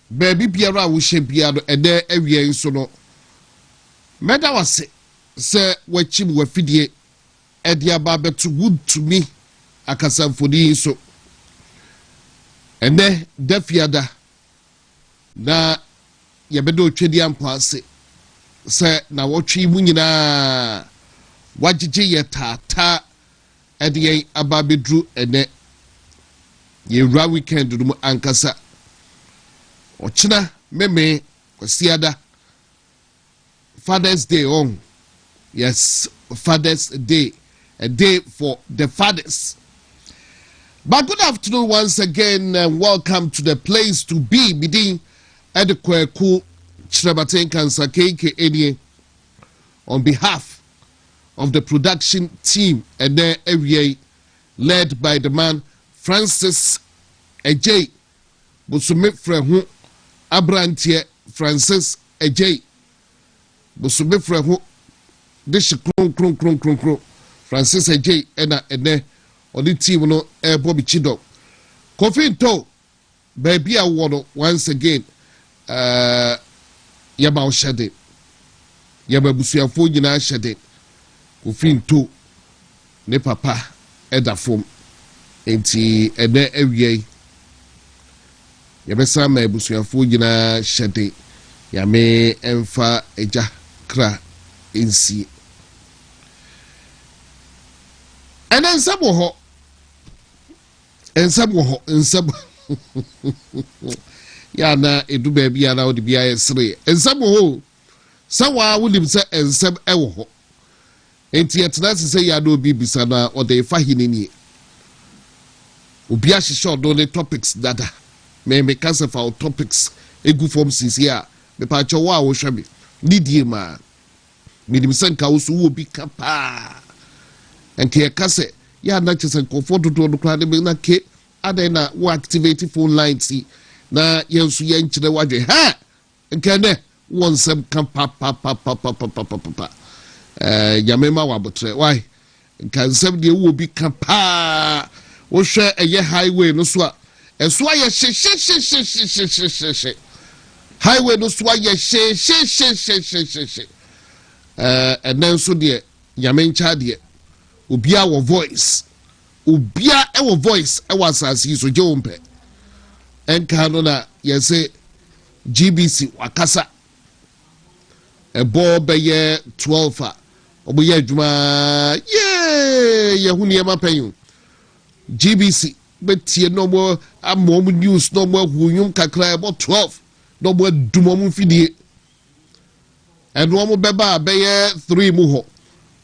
baby biara wo hye biara ede awie nso no meda wase se wachim wafidie ede aba beto wood to me akasamfodi so ene dafiada na yebedo otwedi ampase se na wotwe mu nyina wagege ye tata ede aba bedru ene ye ra weekend dum Nkansah ochina meme kwasiada Father's Day on. Yes, Father's Day. A day for the fathers. But good afternoon once again and welcome to the place to be. Bidin at the Kwaku Kyeremanteng Nkansah KK on behalf of the production team and their area led by the man Francis Ejay Busumi Frehu Abrantie Francis Ejay Busumi Frehu Dish kron Francis Ejay ene on the team no Bobby Chido Kofi Nto baby awono once again yama oshade yama busuafo nyina shade Kofi Nto ne papa edafom enti ene awie yabesa ma busuafo nyina shade yame emfa eja kra ensi ensabo ya na edu ba bia na odi bia yesre ensabo ho sawa wulim se ensab ewo ho enti etena se ya do bi bisa na ode fa hinini obi a hihye odo ne topics dada me kasa fa topics egu form sisi a me pa chowo a wo hwebe didie ma minim senka wo so wo bi kapa enke ye kase ya na chese komfort do do kra de na ke adai na wo activate phone line si na yensu ye nkyere wadwe ha enke ne wonsem kan pa yamema wabotre why Nkansah de wo bi kapa wo hwe eye highway no so a eso aye she highway no so aye she and then so de yamencha de obia wo voice obia e wo voice e wasasi so je wompe enka no na ye say GBC wakasa e bo be ye 12 a obo ye adwuma ye huni e mapanyu GBC betie no mo amom news no mo hunyum kakra about 12 no mo dumom fidie and one more beba be 3 mu ho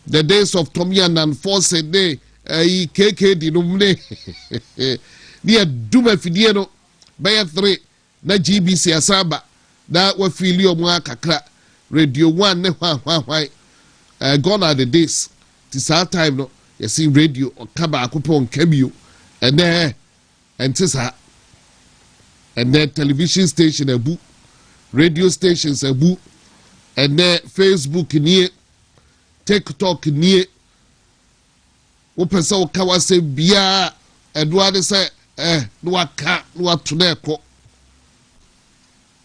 the days of Tomian and Force day KK di no mne dia duma fidie no be 3 na GBC asaba na wa fili omo kakra radio 1 ne hwan gone are the days this time no you see radio or kaba akopon kabio and then television station abu radio stations abu and then Facebook near TikTok near wo pesa wo kawa se bia edwade se no aka no atone ko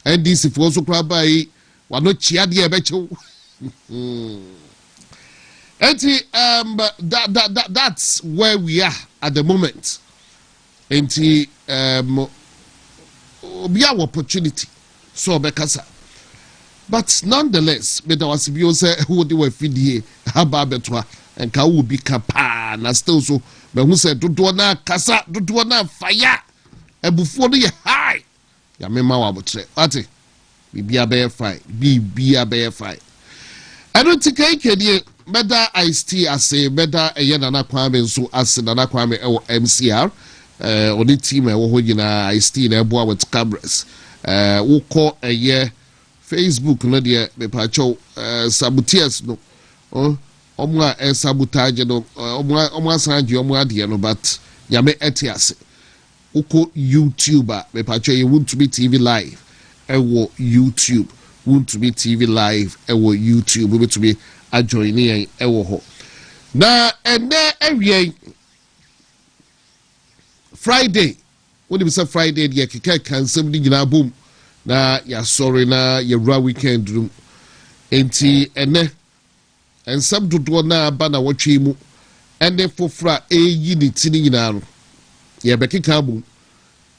NDC for so kra bai wa no chia de e be chew that's where we are at the moment. Enti be our opportunity so bekasa. But nonetheless, me was bi say who dey we fidie aba betwa enka wo bi kapa na still so me hu say dodo na kasa dodo na fire ebufuo no ye high ya me ma wa botre ati bibia be fine I don't think I can better I still say better a yen and Kwame so as Nana Kwame MCR on the team I still a boy with cameras who call a year Facebook no dear me pacho sabotiers no omwa sabotage no omwa sanji omwa de no but yame etiase uko YouTuber me pacho you want to be TV live ewo YouTube want to be TV live ewo YouTube want to be adjoining ewo ho na ene ewie Friday when we say Friday the Kyeremanteng di nyina bom na ya sorry na ya ra weekend room enti ene ensam dodo na ba na wotwe mu ene fofra eyi ni tini nyina no ye bekeka bu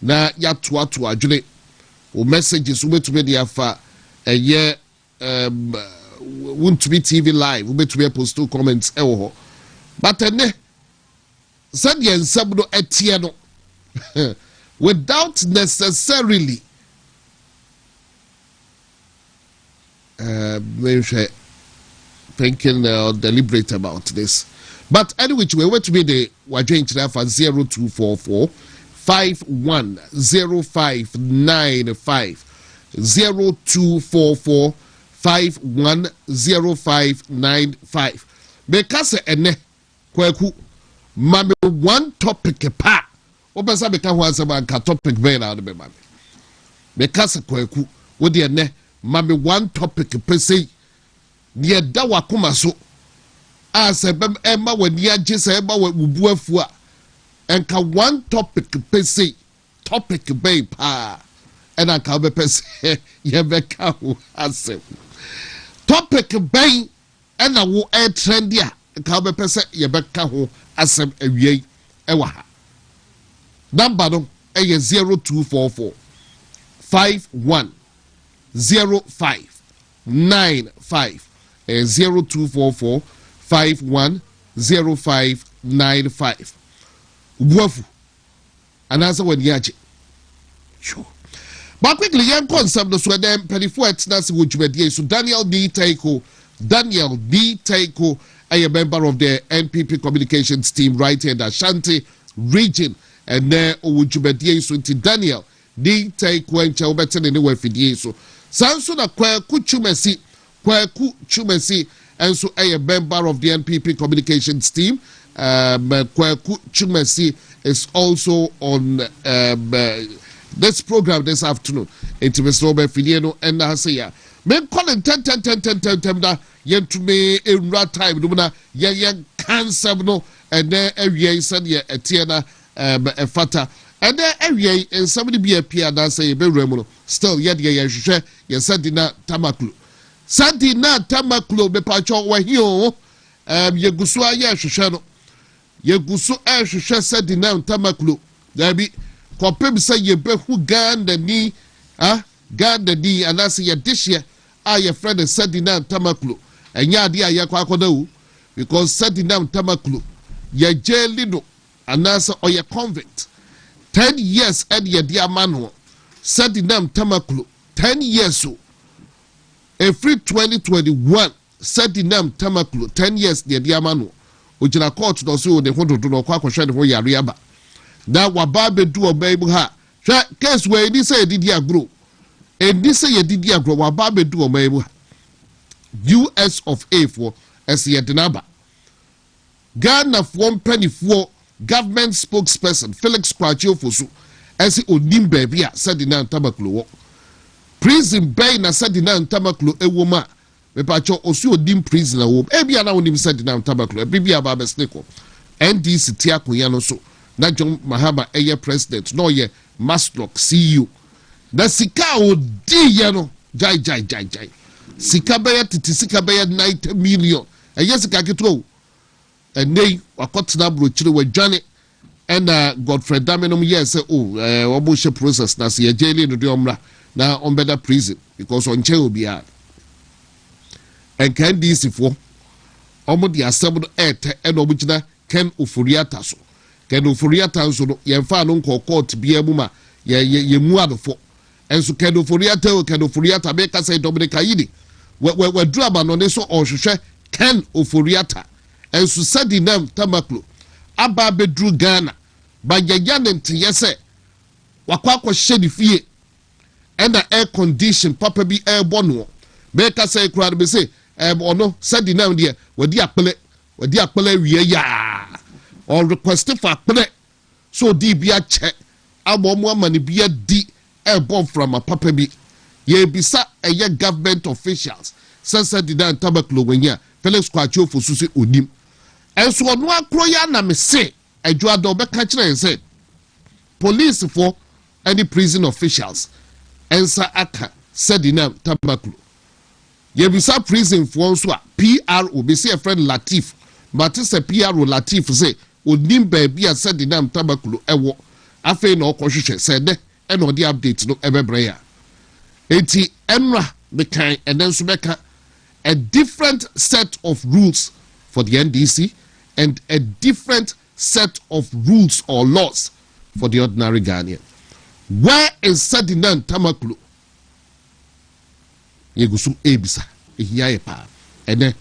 na ya toato adwene o messages ubetube dia fa eye want to be TV live ubetube post comments ewo ho but ene said ye ensam no etie no without necessarily thinking or deliberate about this. But anyway, we went to be the Wajoin for 0244 510595 0244 510595 because ene Kwaku mame one topic pa obesa beka ho asema nka topic be na do be mame because Kwaku wo de ene mame one topic per se de da wakoma so asebem ema wani age se ema wubu afu a enka one topic per se topic be pa ena ka be per se ye beka ho asem topic be ena wo e trend a ka be per se ye beka ho asem awie ewa ha number no e 0244 510595 0244 510595 wafu anasa wani aje sure but quickly yan concept no so dem penifo etnase wo dwumadie so Daniel D Taiko a member of the NPP communications team right here in the Ashanti region and there wo dwumadie so nti Daniel D Taiko enche wo betene ne wafidie so sanso na Kwaku Chumesi and so a member of the NPP communications team. Kwaku Chumesi is also on this program this afternoon. It's Mr. Robert Fidiano and Nasaya. Men calling 10 da yentume in rat time. Dumana yan cancer no and then every said ye etiana a fata. And then every and somebody be a pier that say be remono. Still yet ye said dina tamaklu. Sadina tamaklo be pacho wa hiyo yegusu aye hwehwe no yegusu hwehwe sadina tamaklo dabi kopem se yebehu ganda ni ganda di anase ye dihye aye friend sadina tamaklo enya ade aye kwakodawu because sadina tamaklo ye jeli no anase oye convict 10 years and ye dia mano sadina tamaklo 10 years so every 2021 Sadinam Tamaklo 10 years the diamano ojina court do so de hodo do kwa kwhwe de ho yare aba na waba bedu obayibu ha hwe case we ni say didi agro edi say ye didi agro waba bedu obayibu ha US of A for as ye denaba Ghana for penifo government spokesperson Felix Kwaku Fosu as onim baby a Sadinam Tamaklo prison bay na Sadina Tamaklo ewoma me pacho osu odim prison wo ebia na wonim Sadina Tamaklo bibia ba besneko NDC tiakoya no so na John Mahama eye president no ye Maslock CEO na sika odi ye no jai sika be titi sika be 90 million eye sika ketro enei wakotna brochire wadwane and Godfrey Damenom yes obo she process na se ye jeli no de omra na on better prison because on che obia and can this for omo the assemble ete and obugina Ken Oforiata so Ken Oforiata so no yemfa no court bia mu ma ye mu adofo enso Ken Oforiata be ka say Dominic Ayidi we drama no ne so ohwehwe Ken Oforiata enso sadi nam tamaklo aba bedru Ghana ba yaya ne ntiyese wakwa hye fie and the air condition papa be air bono make us say crowd be say ono said the now there where the apple we ya or request for apple so di be a check abomo money be a di air bomb from a papa be ye bisa a ye government officials said the dan tabaklo when ya Felix Kwaku Fosu onim and so no akroya na me say adwado be ka kire say police for any prison officials ensa aka sedinam tamaklo yebisa prison for nso a PRO be say a friend Latif but say PRO Latif say onim baabi a sedinam tamaklo ewo afei na okohwehwe say de e no de update no ebebre ya enti enra the kind and then subeka a different set of rules for the NDC and a different set of rules or laws for the ordinary Ghanaian. Where is Sadinan Tamaklu? Yegusu ebisa ehia yepa ene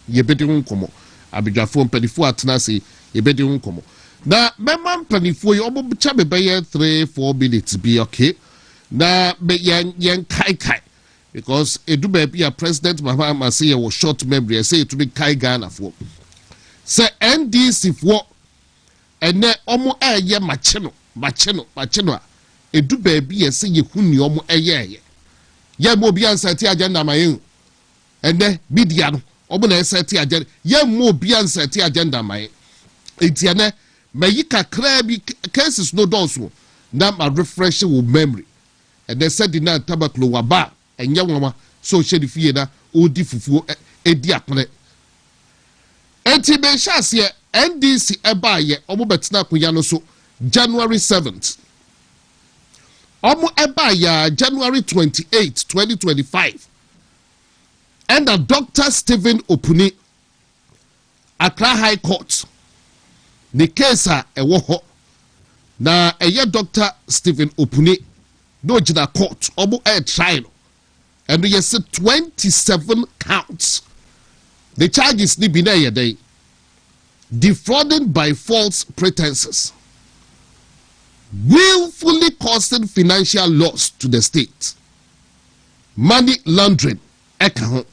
yebedi nkomo abidwafo mpanifo atenase yebedi nkomo na mema mpanifo yi obo cha bebeye 3-4 minutes be okay na be yen kai because edu baby a president Mahama say was short memory say to be kai Ghana for say NDC for ene omo eye machino a edu baby say ye huni omo eye ye mo bi ansati agenda mayen ene media no omo na ansati agenda ye mo bi ansati agenda mayen entiane mayi kakra bi cases no doso na ma refresh wo memory and they said na tabaklo waba enye woma so she di fie na odi fufuo edi apene enti be shase NDC eba ye omo betina koya no so January 7th omo eba ya January 28 2025 and Dr. Stephen Opuni Accra High Court the case ewo ho na eye Dr. Stephen Opuni no jina court omo trial and we say 27 counts. The charges ni bina yede defrauding by false pretenses, willfully causing financial loss to the state, money laundering, and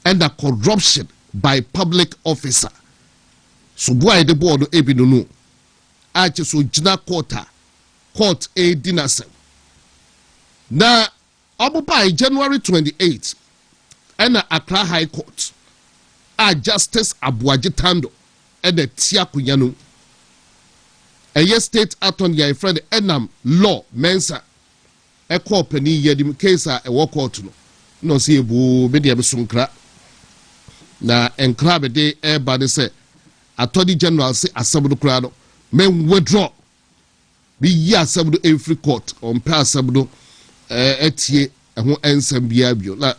a corruption by public officer. So why the board ebinunu? Ache so jina court a dinasem. Na by January 28 and Accra High Court Justice Abuajitando and the Tiakuyanu a state attorney a friend Enam law mensa a company yedim case a walk out no see bu media sunkra na enkrabe de everybody say Attorney General say assemble crowd men withdraw be ya assemble every court on pass assemble etie ho ensem bia bio na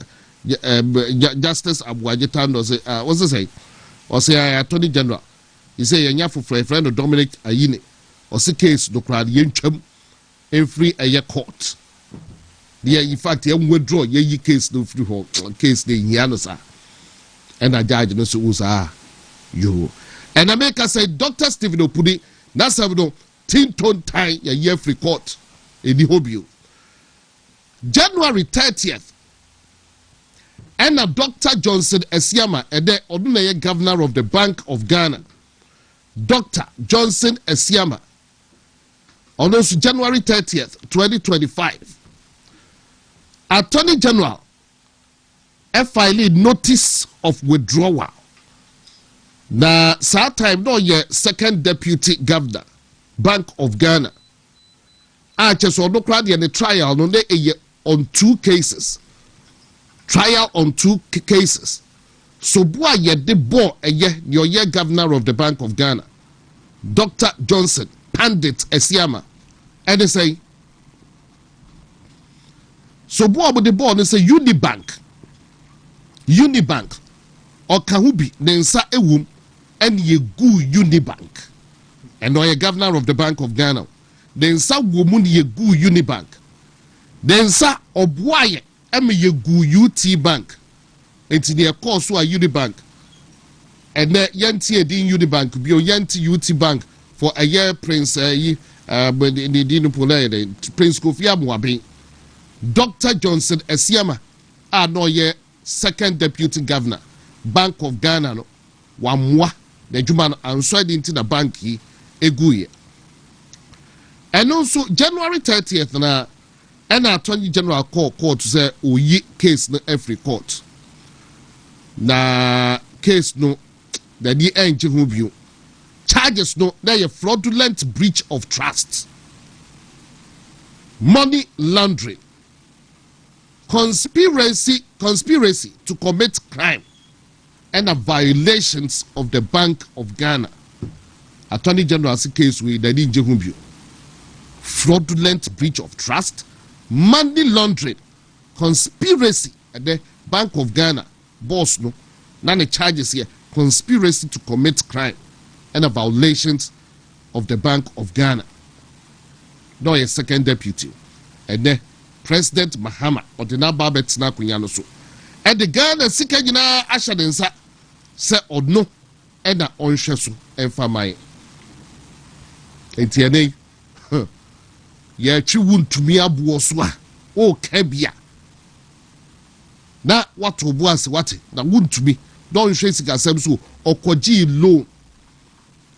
Justice Abuajitando say what's it say or say Attorney General he say yanya for friend Dominic Ayine or say case do crowd yentwam every a court there in fact you withdraw ye case no free ho case the hiano sa and a judge no so usa you and America say Dr. Stephen Opuni na sabdo tin ton time ye free court in the hobio January 30th and Dr. Johnson Esiama and the ordinary governor of the Bank of Ghana Dr. Johnson Esiama on January 30th 2025 Attorney General filed notice of withdrawal na that time no ye second deputy governor Bank of Ghana just on the trial no on 2 cases trial on 2 cases so boy ye de bo your governor of the Bank of Ghana Dr. Johnson Pandit Esiama and they say so boy with the boy they say Unibank or Kahubi nensa ewum and ye gu Unibank and or governor of the Bank of Ghana nensa womun ye gu Unibank nensa obwaye eme ye gu UT Bank enti de course so a Unibank and yanti edin Unibank bio yanti UT Bank for a year Prince but the didn't Prince Kofi Amwabe Dr. Johnson Esiama no ye second deputy governor Bank of Ghana no wamwa the juma answered into the bank eguye and also January 30th na and Attorney General court say oyi case no every court na case no the engine who view charges no na a fraudulent breach of trust, money laundering conspiracy to commit crime and violations of the Bank of Ghana. Attorney General case with the Ninja fraudulent breach of trust, money laundering, conspiracy at the Bank of Ghana. Boss no, none of charges here. Conspiracy to commit crime and violations of the Bank of Ghana. No, a second deputy, and then President Mahama or the Nababet Nakunyano so. And the Ghana Sikajina Ashadensa say or no, and a onshasu and famine. And Tiane, ye chiwun to me abuoswa, oh Kebia. Na what was what? Na wouldn't to me. Don't chase it as so or Koji loan.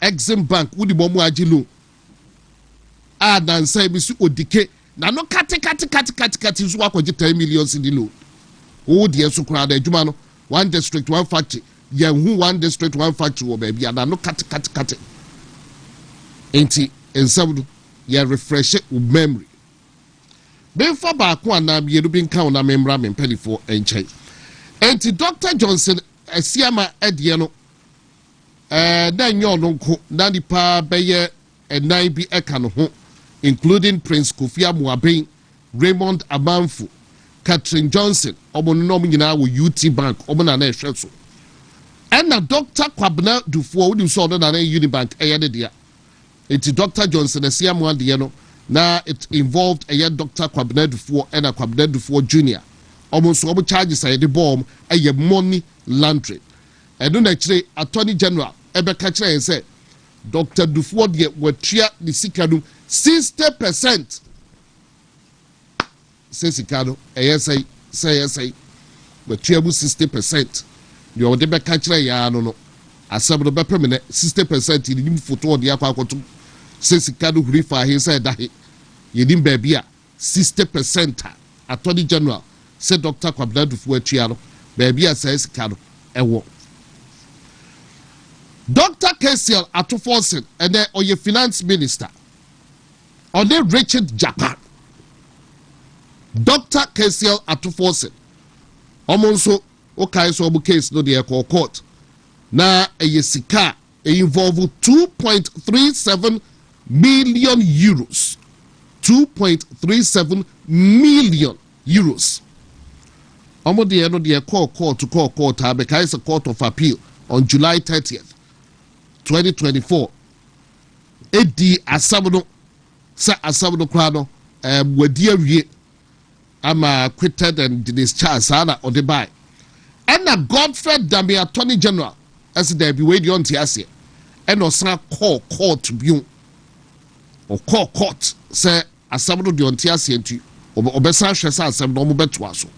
Exim Bank would the Momu Aji loan. Ah, dan say Miss Odike. Na no kati is what 10 million in the loan. Oh, dear, so crowd, Jumano, one district, one factory. Yeah, who one district, one factory, or baby, and no kati. Ain't he? And some, yeah, refresh it with memory. Before back one, I'm you being count on member and penny for and change. And Dr. Johnson, a Siama Ediano, then your uncle, Nani Pa Bayer, and 9B Ekano, including Prince Kofia Muabe, Raymond Amanfu, Catherine Johnson, Omonomina UT Bank, Omonane Shelso. And now Dr. Kwabna Dufour, who saw that Unibank, Ayadia. It's Dr. Johnson, a Siamu Diano. Now it involved a Dr. Kwabna Dufour and a Kwabna Dufour Jr. Almost all charges are the bomb, a money laundering. And then actually, Attorney General, Ebeka and said, Dr. Dufour were tria the Sikadu 60%. Say Sikado, say, but triable 60%. You are the Becatcher, ya no. As some of the permanent 60% in the photo of the Aquacotum. Say Sikado Grifa, he said that he didn't baby 60%. Attorney General said Dr. Kwabna Dufour Triano, baby says Sikado, a walk. Dr. KCL Atuforsen and then or your finance minister or then Richard Japan. Dr. KCL Atuforsen almost okay so case no the court na a yesika involve 2.37 million euros. 2.37 million euros. Almost the end of the court to call court because a court of appeal on July 30th. 2024 edi asabno krano wadi awie ama acquitted and discharged sana or the buy and a Godfrey Dami Attorney General as there be wait on tiase and osan call court bi or call court say asabno de on tiase enti obesa hwesa asabno mo beto aso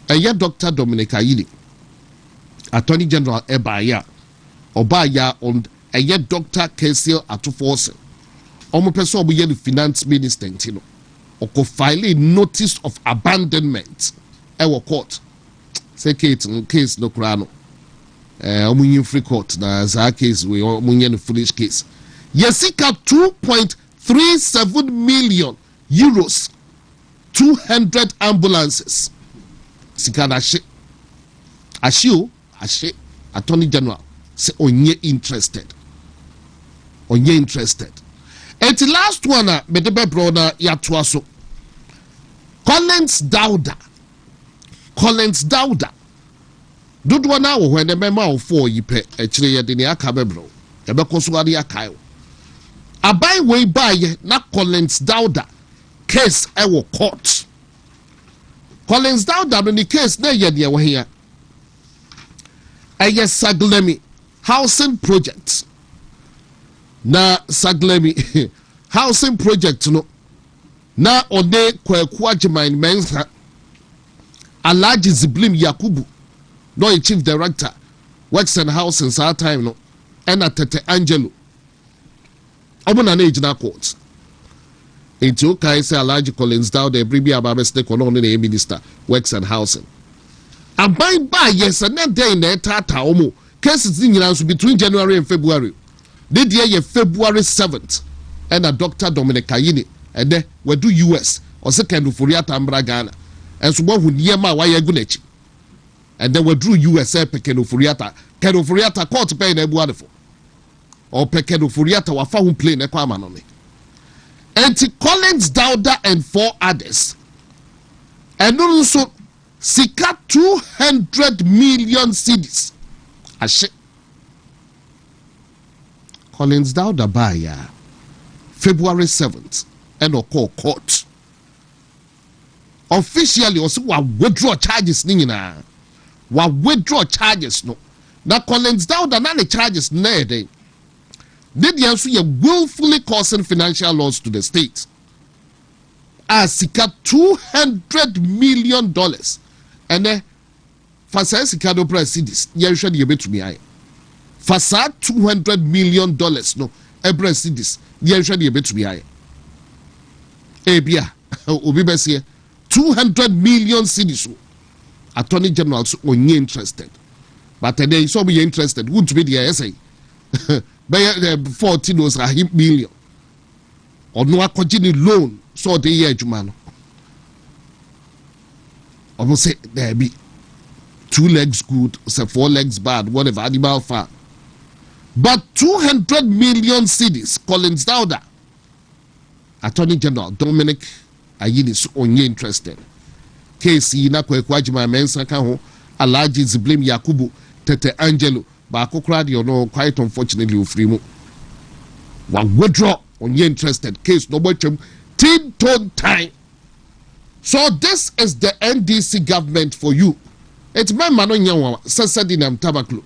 eye Dr. Dominic Ayini Attorney General Ebaya Obaya on a yet Dr. KCL Atuforsen. Omo person obo ye the finance minister ntino. Oko file a notice of abandonment. Ewo court. Say case no krano. Omo yin free court na za case we omo yin foolish case. Yesika 2.37 million euros. 200 ambulances. Sika na Ashe Attorney General say onye interested. And the last one medebe brother yatwaso. Collins Dauda. Dudwa na wo when the mema of 4 yipe echire ye de ne aka bebro. Ebe koso ade akayo. Abai we buy na Collins Dauda case ewo court. Collins Dauda no the case na ye de wo here. Eye Saglemi housing project na Saglemi housing project no na ode Kwaku Ajiman Mensa Alhaji Ziblim Yakubu no chief director works and housing saa time no ena Tete Angelo omuna na ejina court enti o kai say Alhaji Collins Dauda ebribi ababe stake on the minister works and housing aban ba yes na day na tata omo cases nyina so between January and February the year February 7th and a Dr. Dominic Ayini and then we do US or second Furiata Mbragana, and so one who near my way gunechi. And then we drew USA Pekeno Furiata, Keno Furiata court to pay in a wonderful. Or Pekeno Furiata were found playing a quaman on it. And Collins Dowder and 4 others. And also Sika 200 million cedis. Ashe. Collins Dowder by February 7th and call court. Officially also withdraw charges nina. Withdraw charges no. Now Collins Dowder na the charges na day. Did you also willfully causing financial loss to the state? As Sika $200 million. And then Fasa Sika do press cedis. You should be to me. Fasa $200 million no. Every cedis. You should be to me. Ebia obi besi 200 million cedis. Attorney General so only interested. But then so be interested. Wouldn't be the essay. By 14 was a million. Or no continue loan. So the year Jumano. Almost say there be 2 legs good, say 4 legs bad, whatever animal far. But 200 million cedis, Collins Dowder. Attorney General Dominic Ayini is only interested. Case na kwajima mensa kaho Alaji Ziblim Yakubu Tete Angelo Bako crowd no quite unfortunately ufrimu. Wa withdraw only interested case no more tin ton time. So this is the NDC government for you. It's my mano nyawa sasadinam tabaklo.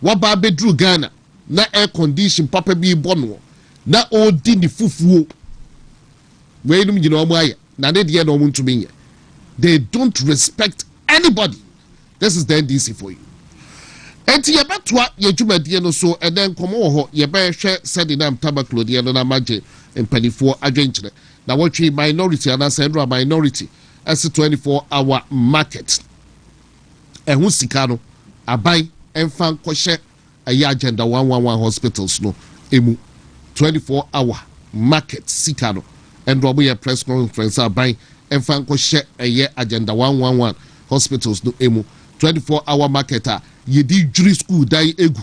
Waba bedru Ghana na air condition papa bi bonwo na odi ni fufuo. Wenum you know why na de no muntu me. They don't respect anybody. This is the NDC for you. Enti ye betwa ye dwumadie no so and then come ho ye be hwe sadinam tabaklo de no na magye mpanifo adwenkyere. Na watching minority and a minority as a 24-hour market. And who's Sikano? A buy and fan koshe a agenda 111 hospitals no emu 24-hour market Sikano and Robbie press conference a buy and fan koshe a year agenda 111 hospitals no emu 24-hour marketer ye di jury school die egu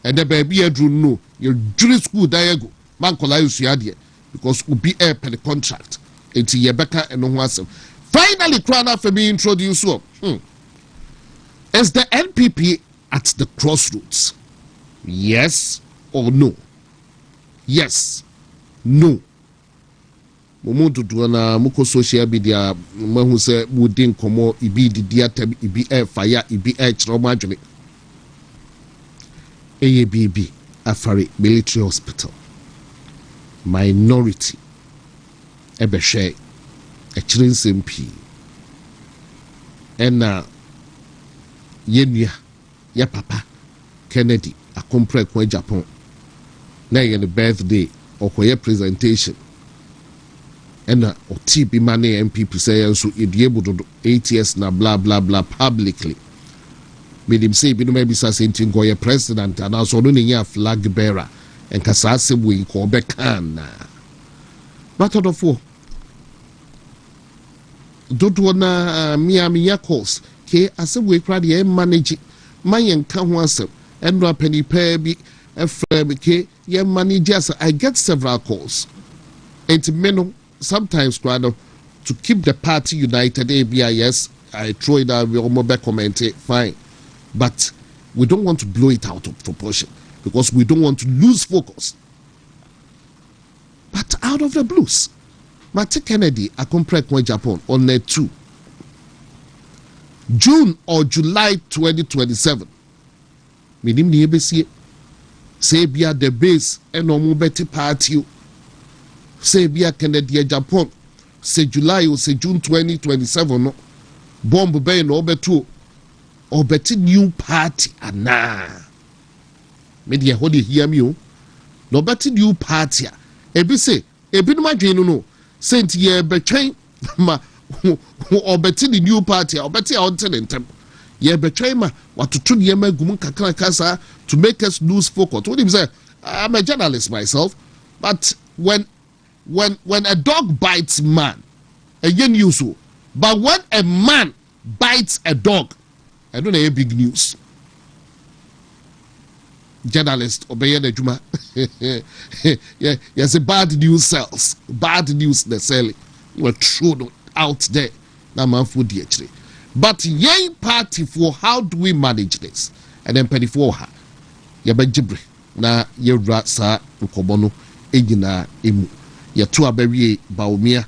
and the baby drew no your jury school die egu man kola yusuadie because we be air per the contract. It's Yebeka and no. Finally, Krana for me introduce you. Is the NPP at the crossroads? Yes or no? Yes. No. Momuntu tuana muko social media mahu se wudin komo ibi di diatem ibi air fire ibi air trauma jole. AABB Afari Military Hospital. Minority ebeshe echirin MP ena yenua ya papa Kennedy akompre kwa Japan na ye the birthday okoye presentation ena oti bi mane MPP say so edie bododo 8 years na blah blah blah publicly made him say bi no maybe say ntingo ye president and also no nya flag bearer and kasase we ko be kan na but of four dodo na miya calls ke asewe crowd ye manage mayen ka ho asem endo apani pa bi efrem ke ye managers. I get several calls and meno sometimes crowd to keep the party united. Yes, I throw it out, we almost comment it, fine, but we don't want to blow it out of proportion because we don't want to lose focus. But out of the blues, Mate Kennedy accompanied with Japan on net 2 June or July 2027. Minim ni ebesi say bia the base and no better party. Say bia Kennedy Japan say July or say June 2027 no bomb be no betu or better new party ana. Media hold hear me o. No better new party. Ebi say ebi no madwenu no sent ye betwen ma or better the new party or better on tentem. Ye betray ma watutu ye ma gum kakra kasa to make us lose focus. What him say? I'm a journalist myself, but when a dog bites man, news. But when a man bites a dog, I don't know, big news. Journalist obey the Juma. Yeah, yes, a bad news sells. Bad news they sell. Were thrown out there. Now man food actually. But young party for how do we manage this? And then penny for her. Ya benjibre na ye rasa nkobono ejina emu. Ya to abewie baomia.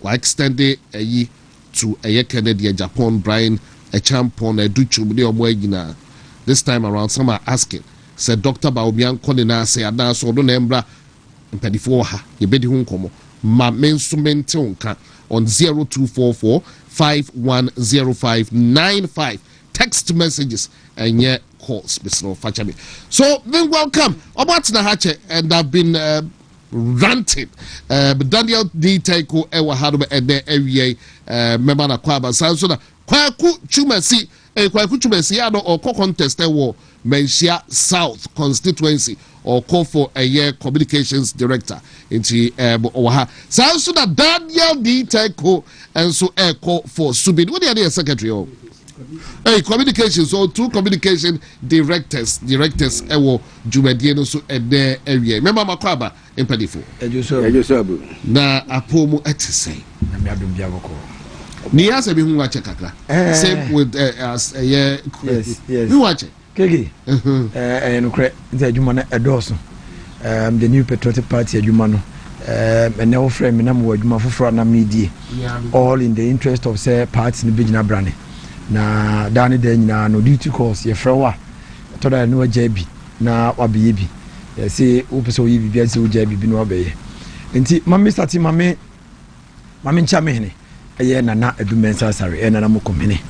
Wa extend yi to a Canadian Japan Brian a champion a duchu de omo ejina. This time around some are asking. Said Dr. Baomian Konina say ada so do nembra penny for her. Ye bedi hu nkomo. Ma mensumente onka on 0244 510595. Text messages and yet calls, Mr. Fachami. So then welcome. About Nahache, and I've been ranting. Daniel D. Taiko Ewa Hadube and the area Memana Kwaba Sansona Kwaku Chumasi, Kwaku Chumasi, or co-contest war Menshia South constituency or call for a year communications director into Owaha. Sansona Daniel D. Taiko and so air call for Subin. What are the secretary? Hey, communications, so 2 communication directors ewo Jumediano so and there area. Remember Makwaba in Pedifo. Na apomu etise. Ni asa bi hu wache kakra. Same with as a year. Yes. Who watch it? Kege. No cre the adwuma na edoso. The new patriotic party adwuma no. And now frame na mo adwuma foforo na medie. All in the interest of say party ni bigina brane. Na dani de nyina no duty course ye frewa to da no ajabi na wabe bi say opese oyi bibia say ojabi bi no wabe enti mama start mama ncha mehene eye nana edumensa sare nana mo komene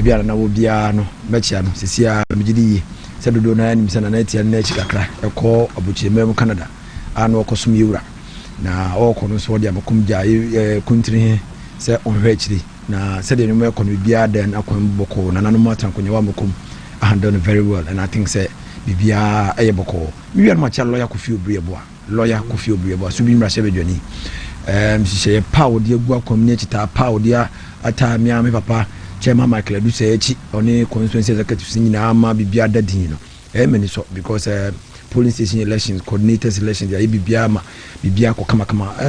bia na wo bia no mechia no sesia megidi yi se dodo na anim se na etia na echi kakra ekọ abuchemem Canada anu okosom yura na okono so dia makom ja country se onhwe chiri na said the more can be then akon boko na nanu matan konya wa mokom done very well, and I think say bibia ayeboko we are much lawyer Kofi Obrieboa so bi mrashe bedwani she power de gu community ta power dia ata mi ame papa chairman Michael Adu say echi oni constituency executive nyina ama bibia dadin no many so because polling station elections coordinators elections ya bibia ma bibia ko kama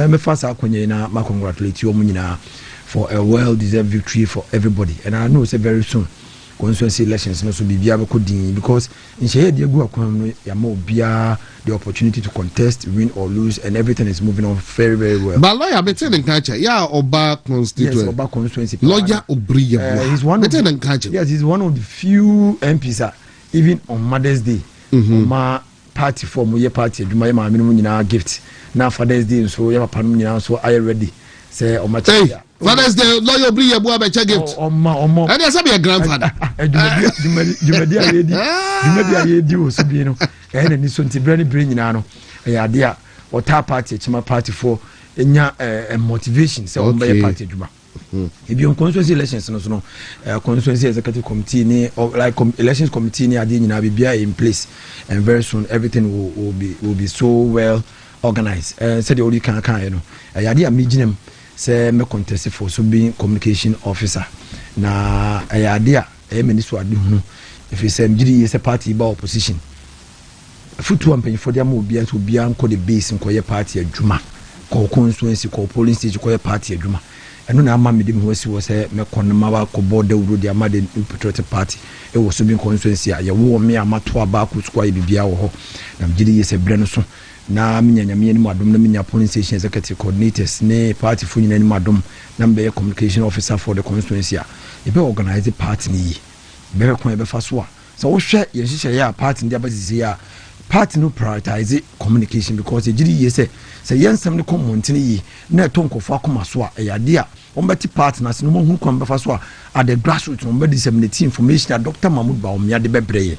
me fasa akonye na ma congratulate you nyina for a well-deserved victory for everybody. And I know say very soon constituency elections no so bibia be kodin because in shey de gu akwan ya mo bia the opportunity to contest, win or lose, and everything is moving on very, very well. But lawyer better than Nkansah, yeah, Oba constituency. Yes, Oba constituency. Lawyer Obrieboa. He's one better of than Nkansah. Yes, he's one of the few MPs even on Mother's Day. Ma party for mo ye party adwuma ye ma amenu nyina gift. Na Father's Day so ye papa no nyina so are ready. Say o ma check. Father's Day lawyer Obrieboa be check gift. Omo. And say be a grandfather. Jumadi ayedi o so bi no. And ni so ntibrani bring nyina no. Ya de a ota party chima party for enya motivation say on be party adwuma. If you constituency elections no constituency executive committee ni like elections committee ni ade nyina bibia in place, and very soon everything will be so well organized. Said the only can you know ade am ginem say me contest for so being communication officer na ade a minister ade hu if you say mgidi is a party ba opposition futu ampanyi for dem obia to obia nko the base nko ye party adwuma ko constituency ko polling stage ko ye party adwuma eno na ama me dem ho si wo say me konoma wa ko border wuro dia ma the patriotic party e wo so bi constituency a ye wo me amato aba ko square bibia wo ho na mgidi ye se bre no so na minyanyamye ni madom na minya polling station executive coordinators ne party fu nyina ni madom na mbe communication officer for the constituency a e be organize party ni be ko e be fa so a so wo hwe ye hye ya party ndi abasisi ya party no prioritize communication because e giri ye say yensem ne community yi na tonkofo akoma so a e yade a ombeti partners no mo hu kwam be fa so a at the grassroots no be disseminate information that Dr. Mahmoud Baumia de bebreye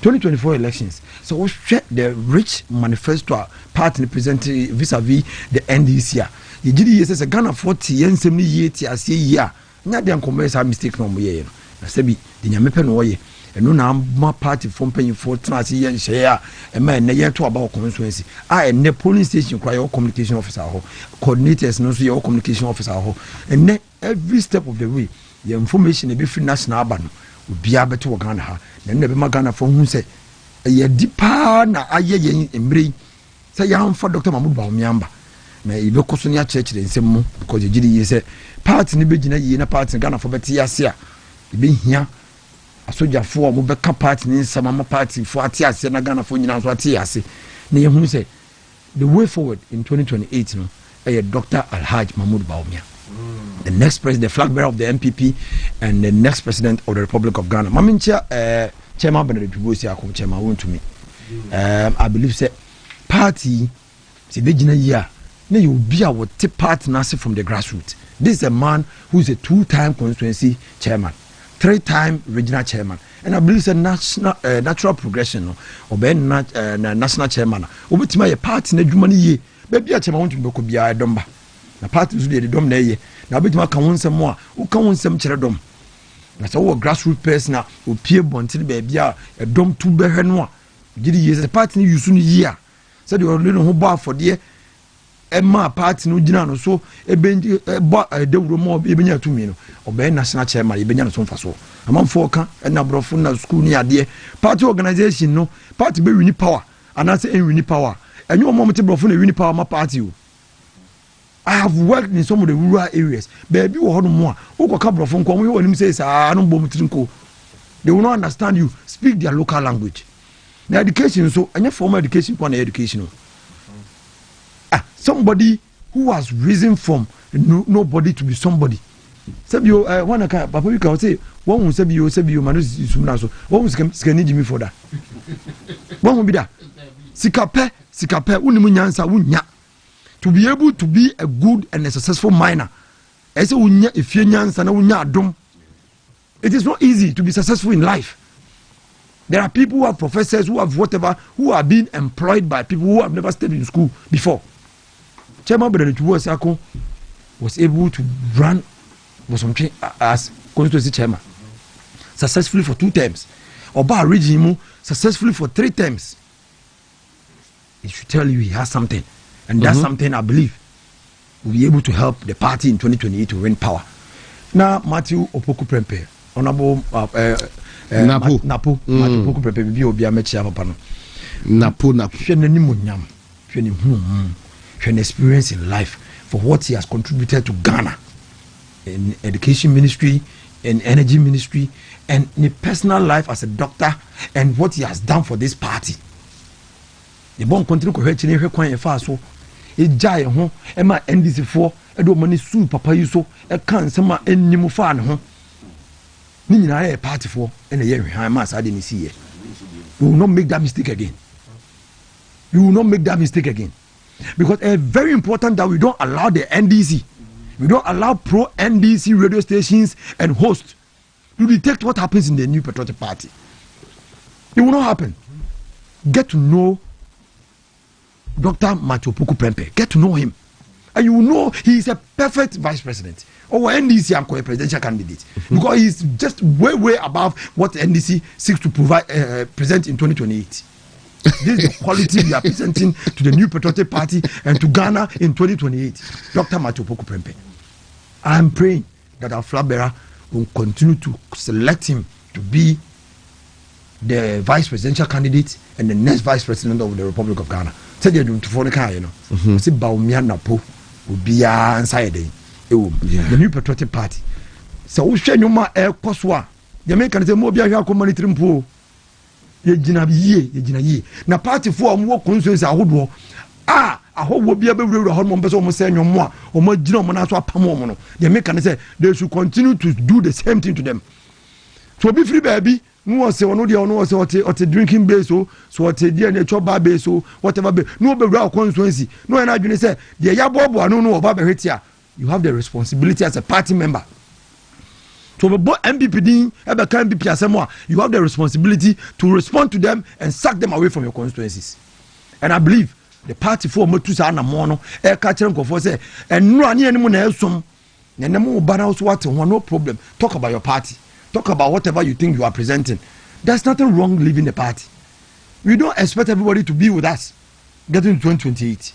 2024 elections. So we share the rich manifesto party presented vis-a-vis the NDC. The GDS says a Ghana 40 yensem ni ye ti ase ye a nya de ankombe sa mistake no mo ye no. Na sebi de nyamepe no ye ɛno na ma party from mpanyinfoɔ tena ase yɛ nhyɛ a ɛma ɛnɛ yɛ to about constituency ɛnɛ polling station kora yɛ communication officer hɔ coordinators no nso yɛ communication officer hɔ ɛnɛ every step of the way yɛ information ebi free national aba no obiara bɛto wɔ Ghana ha na ɛnna ɛbɛma Ghana fo hu sɛ ɛyɛ di paa na ayɛ yɛn mmere sɛ yɛamfa Dr. Mahmoud Bawumia na yɛbɛkɔ so ne akyerɛkyerɛ nsɛm mu because yɛgye di yie sɛ party ne bɛgyina yie na party Ghana fo bɛte ase a yɛbɛhia asogyafoɔ a mobɛka party ne nsɛm ama party fo ate ase na Ghana fo nyina nso ate ase na yɛhu sɛ the way forward in 2028 no ɛyɛ Dr. Alhaji Mahmoud Bawumia, the next president, the flag bearer of the MPP and the next president of the Republic of Ghana. Mamincha Chairman Benedict Dubois Yakum Chairman won to me. I believe say party se bejina year na you be our tip partner from the grassroots. This is a man who is a 2-time constituency chairman, 3-time regional chairman, and I believe it's a natural progression or ben national chairman. Obetima a party na dwuma ye baby a chairman want to be bia domba. Na party so dey dom na ye. Na obetima ka won sem a wo ka won sem kyere dom. Na so wo grassroots person na opie bontin baby a dom tu behwe no a gidi ye the party ni yusu no ye a said you only no ho ba for de Emma party no gyina no so ebenji bo dewuro mo ebenya tumi no obe national chairman ebenya no so mfa so amanfo ka na brofo na school ni ade party organization no party be wini power anase en wini power enyo omo mte brofo na wini power ma party o. I have worked in some of the rural areas baby wo hono mo a ukoka brofo nko mo yonim say sa no bom trinko they will not understand you speak their local language. Na education so any formal education for education. Somebody who has risen from nobody to be somebody. Sebio one aka papa we can say one who sebio manu sumna so one who scan Jimmy for that. One who be that. Sikape unimu nyansa wunya. To be able to be a good and a successful miner. Ese wunya efie nyansa na wunya adom. It is not easy to be successful in life. There are people who are professors, who have whatever, who are being employed by people who have never stayed in school before. Chairman Benedict Dubois was able to run as constituency chairman successfully for 2 terms. Oba regime successfully for 3 terms. It should tell you he has something, and that's something I believe will be able to help the party in 2028 to win power. Now, Matthew Opoku Prempeh, Honorable Napo Matthew Opoku Prempeh, be obi amechi papa no. Napo. An experience in life for what he has contributed to Ghana in education ministry, in energy ministry, and in personal life as a doctor, and what he has done for this party. The bon continue to hurt you kwan fa so e jai ho e ma NDC for e do mani su papa yi so e kan sama ennim fa ne ho ni nyina e party for e na ye hwan ma sa de ni see. You will not make that mistake again. You will not make that mistake again. Because it's very important that we don't allow the NDC, we don't allow pro-NDC radio stations and hosts to detect what happens in the New Patriotic Party. It will not happen. Get to know Dr. Matthew Opoku Prempeh. Get to know him. And you will know he is a perfect vice president. Or NDC and presidential candidate. Because he is just way above what NDC seeks to provide, present in 2028. This is the quality we are presenting to the New Patriotic Party and to Ghana in 2028. Dr. Matthew Opoku Prempeh. I am praying that our flag bearer will continue to select him to be the vice presidential candidate and the next vice president of the Republic of Ghana. Said you to follow the car, you know. Say Bawumia Napo will be inside the New Patriotic Party. So we share no more air Koswa. The Americans say more be a community trimpo. Ye jina ye na party for am work constituency ahodo aho wo bia be wura ho mo beso mo say nwom a o mo jina mo na so apam mo no they make can say they should continue to do the same thing to them. So be free baby no was say ono dia ono was say drinking base so what dia na chop bar base so whatever be no be wura constituency no na adwene say dia ya bobo anu no oba be hwetia. You have the responsibility as a party member. So MPP din ebe kan MPP asemo, you have the responsibility to respond to them and sack them away from your constituencies. And I believe the party for motu sa na mo no e ka kire nkofo say ennu ane ene mu na esom na nemu ba na so what no problem. Talk about your party. Talk about whatever you think you are presenting. There's nothing wrong leaving the party. We don't expect everybody to be with us getting to 2028.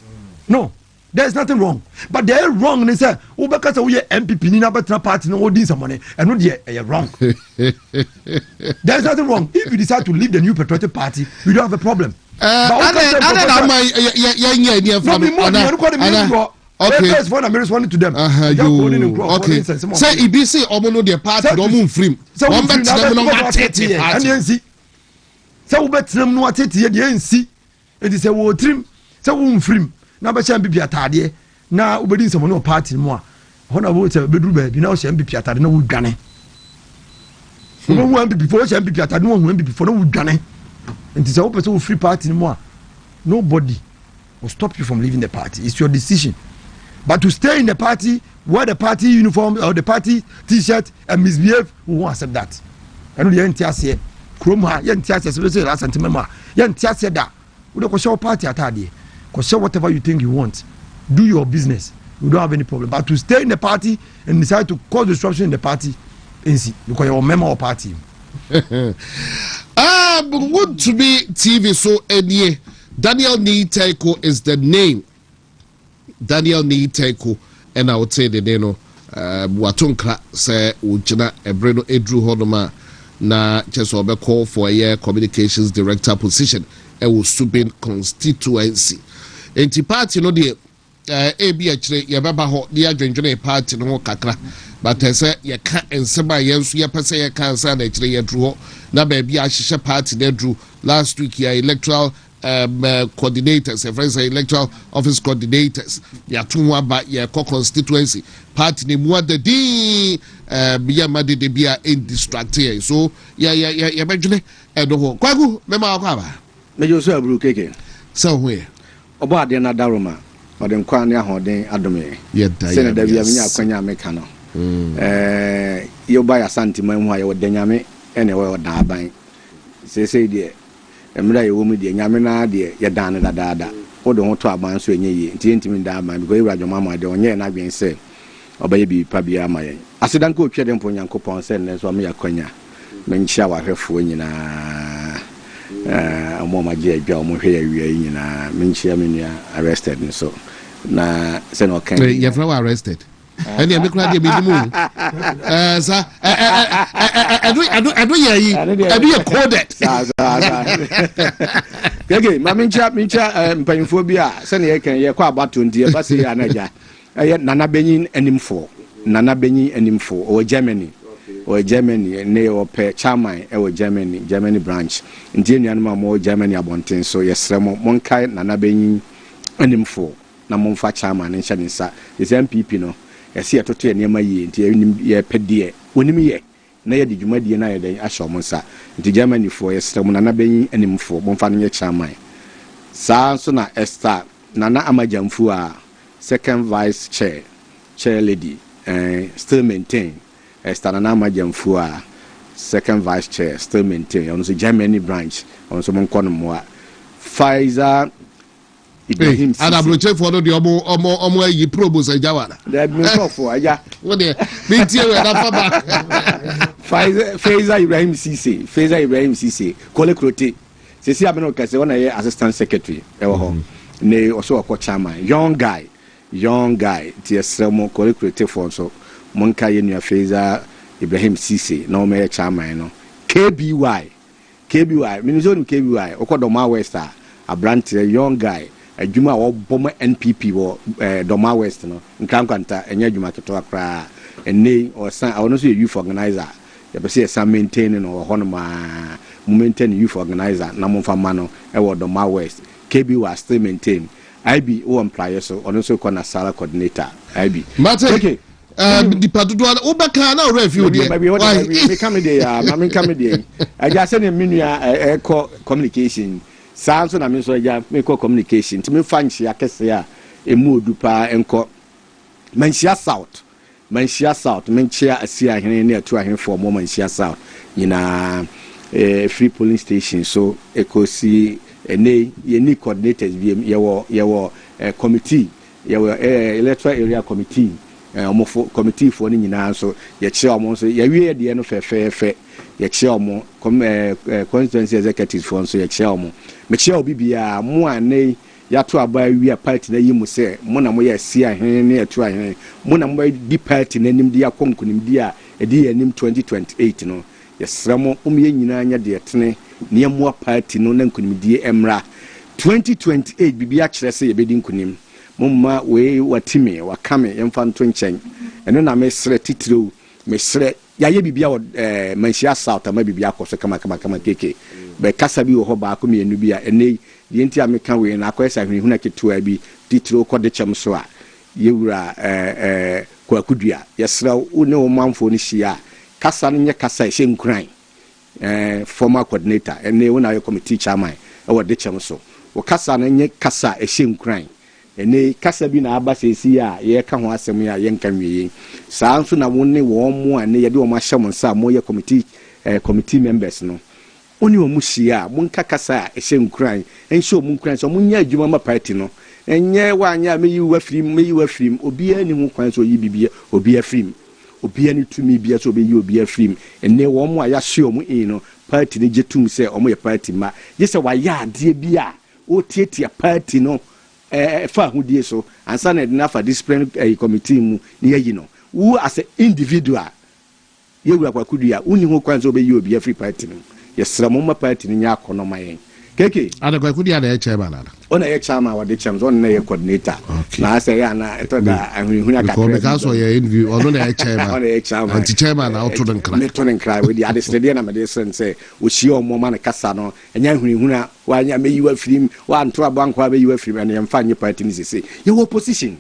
No, there's nothing wrong. But they're wrong. They say, oh, because we are MPP, ni na betra party, no, this money, and no, they're wrong. There's nothing wrong. If you decide to leave the New Patriotic Party, we don't have a problem. Okay. I'm responding to them. Okay. Say EBC omono the party no move free. So one bet them no matete party. So we bet them no matete the NC. It is a wo trim. So we free. Na be sham bibia atade. Na obedi nsemo no party mo a. Ho na wo se beduru ba bi na wo sham bibia atade na wo dwane. No one before sham bibia atade no one before no wo dwane. It is a person free party mo a. Nobody will stop you from leaving the party. It's your decision. But to stay in the party, wear the party uniform or the party T-shirt and misbehave, we won't accept that. I know the NTS Chroma, NTS, especially last sentiment, NTS that. We don't show party at Adi. Show whatever you think you want. Do your business. We don't have any problem. But to stay in the party and decide to cause disruption in the party, because you're a member of the party. Want to be TV so any Daniel Niteko is the name. Daniel Niteko, and I would say the name Watunka say Ujina Ebreno Edru Honoma na Chesobe call for a year communications director position. It was Subin constituency. Enti party no de AB actually yababa ho de adwenjene party no kakra. But I say you can't and somebody else you say you can't say actually you drew na baby a hihye party they drew last week ya electoral coordinators, friends electoral office coordinators, ya tunwa ba ya constituency party ni muade di biya made de biya indistracted so ya bedwene edo Kwaku mema akwa ba mejo so aburu keke so we obo ade na daroma ode nkwa ne ahoden adome se da biya menya akwanya meka no yo ba ya santima hu ayo danyame ene we oda aban se de emra ye wo mu de nyame na de ye dan na dada wo de ho to aban so enye yi ntimi da aban because ewra joma ma de onye na gwen se obaye bi pa bia ma ye asedan ko twede mpo nyankopon se ne so me yakwanya menchia wa hwefo nyina omo ma je adwa omo hwe ya wi nyina menchia menua arrested ne so na se no kan ye fra wa arrested and you make de be mu sir I do you coded okay mincha mpanyimfo bi a se ne ye kan ye kwa abato ndie ba se ya naja nana benyin animfo o Germany ne o pe chairman e Germany branch ndie nuanuma mo Germany abonten so yesremo monkai nana benyin animfo na monfa chairman ne nhyɛ nsa is MPP no yesi atoto enema yi nti ye pedie onim ye na ye de dwumadie na ye den ahye mo nsa nti Germany for yesremo nana benyin animfo monfa no ye chairman saa so na Esther nana amajamfu a second vice chair lady still maintain Esther nana amajamfu a second vice chair still maintain on so Germany branch on so mon kono mo a Pfizer Ibrahim Adabroche for the omo yi probos ajawala that me for aja what dey me tie we na fa Pfizer Ibrahim Cisse kole krote sesi abeno kase wona ye assistant secretary e wo ho ne oso akọ chairman young guy tie sremo kole krote for so monka ye nua Pfizer Ibrahim Cisse na o me chairman no KBY minizonu KBY okodoma West a branch young guy adwuma wo bom NPP wo Doma West no nkankwanta enya adwuma keto akra enne osan ono so youth organizer ya be say some maintain no ho no ma maintain youth organizer na mo fama no e wo Doma West KB was still maintain IB o employer so ono so ko na sala coordinator IB okay the padudo obaka na review there me come there ma come there I just send me communication sounds na me so ja me call communication to me fancy akese a emu odupa enko manchia south manchia asia hene ne atu ahene for mo manchia south nyina free polling station so ekosi ene ye ni coordinators bi ye wo committee ye wo electoral area committee omofo committee for ni nyina so ye kire omo so ye wie de no fe ye kire omo constituency executives for so ye kire omo me kire obi bia mo anei ya to aba wi party na yimu se mo na mo ye sia hen na etu ahen mo na mo di party na nim di akonkunim di a edi anim 2028 no ye sramo ye nyina anya de etene ne mo party no na nkunim di emra 2028 bibia kire se ye bedi nkunim mumma we watime wakame yemfa nto nchen eno na mesre titiro mesre yaye bibia wo manhia south ama bibia akoso kama keke be kasa bi wo ho ba ko mienu bia ene de enti ameka we na akoyesa hwehuna ketua bi titiro kode chem so a yewura Kwaku dua yesra wo ne wo manfo ni hia kasa no nye kasa ehye nkran former coordinator ene wo na ye committee chairman e wo de chem so wo kasa no nye kasa ehye nkran ene kasa bi na aba sesi a ye ka ho asem ya ye nka nwie saa nso na wonne wo mo ane ye de wo ma hyem nsa mo ye committee members no oni wo mu hia mo nka kasa ehye nkran enhye mo nkran so mo nya adwuma ma party no enye wa anya meyi wa firim obi ani ho kwan so yi bibie obi afirim obi ani tumi bia so obi yi obi afirim ene wo mo aya hye mo no party ne jetum se omo ye party ma je se wa ya ade bia o tietia party no fa hudie so ansa na de na fa discipline committee mu ne yayi no wo as an individual yewura Kwaku dua uni ho kwan so be yi obi free party no yesra mo ma party ni nya akono mayen keke ada Kwaku dua na chairman ana ona ye chairman wa de chairman ona ye coordinator na say ya na etoda ahunhuna ka ko because ye interview ona na chairman ona ye chairman anti chairman na auto den kra me to den kra we di ade sede na me de say o hie o mo ma na kasa no enya ahunhuna wa nya me yiwa firim wa nto abanko ba yiwa firim na yemfa nye party ni sese ye opposition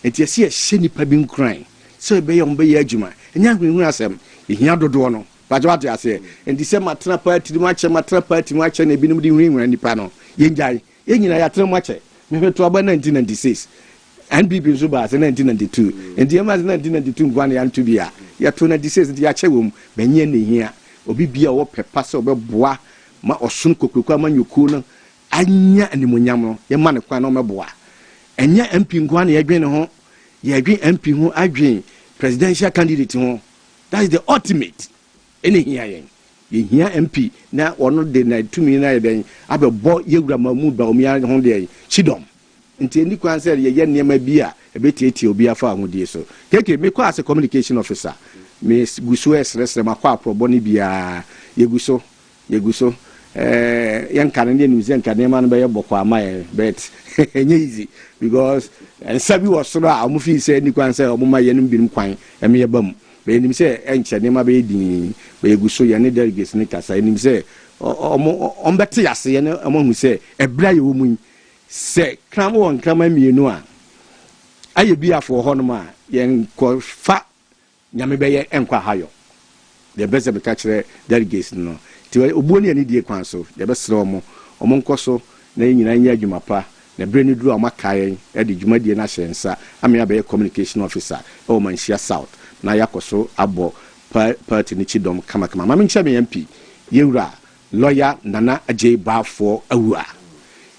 enti ese ye hye nipa bi nkran so be ye mbe ye adwuma enya ahunhuna asem ehia dodo no bajwate ase enti se matena party mu ache na ebinum di hwinwira nipa no yenjai yenyina ya tena mu ache me to aba 1996 NPP nso ba 1992 enti ema 1992 ngwane ya nto bia ya to 96 enti ya che wom benye ne hia obi bia wo pepa se obeboa ma osun kokoko amanyoku no anya animonyam no ye ma ne kwan no meboa enya MP ngwane ya dwen ne ho ya dwen MP ho adwen presidential candidate ho that is the ultimate anything ye here MP na ono de na tumi na den abebo yewura mamu ba omia ho de chidom nti eni kwan se ye niam bi a ebetieti obi afa ahodie so keke me kwa as communication officer me guso esresre makwa aprobo ni bia yeguso yanka ne ni mze nka ne ma no be bokwa amaye but enye easy because sabi wo so a amufi se eni kwan se omuma ye no binim kwan eme ye bam be nim se enche ne ma be din be guso ye ne delegates ne kasa nim se ombete yase ye ne amohu se ebra ye wo mu se kram won kram amienu a aye bia fo ho no ma ye nko fa nyame be ye enkwa hayo the best be ka kire delegates no ti obuo ne ani die kwan so de be sere omo nkoso na nyina nya adwuma pa na breni duru amakaye e de dwuma die na hyensa amia be communication officer o manhia south na yakoso abo party ni chidom kama mama nche me MP yewura lawyer Nana Ajay Bafo awua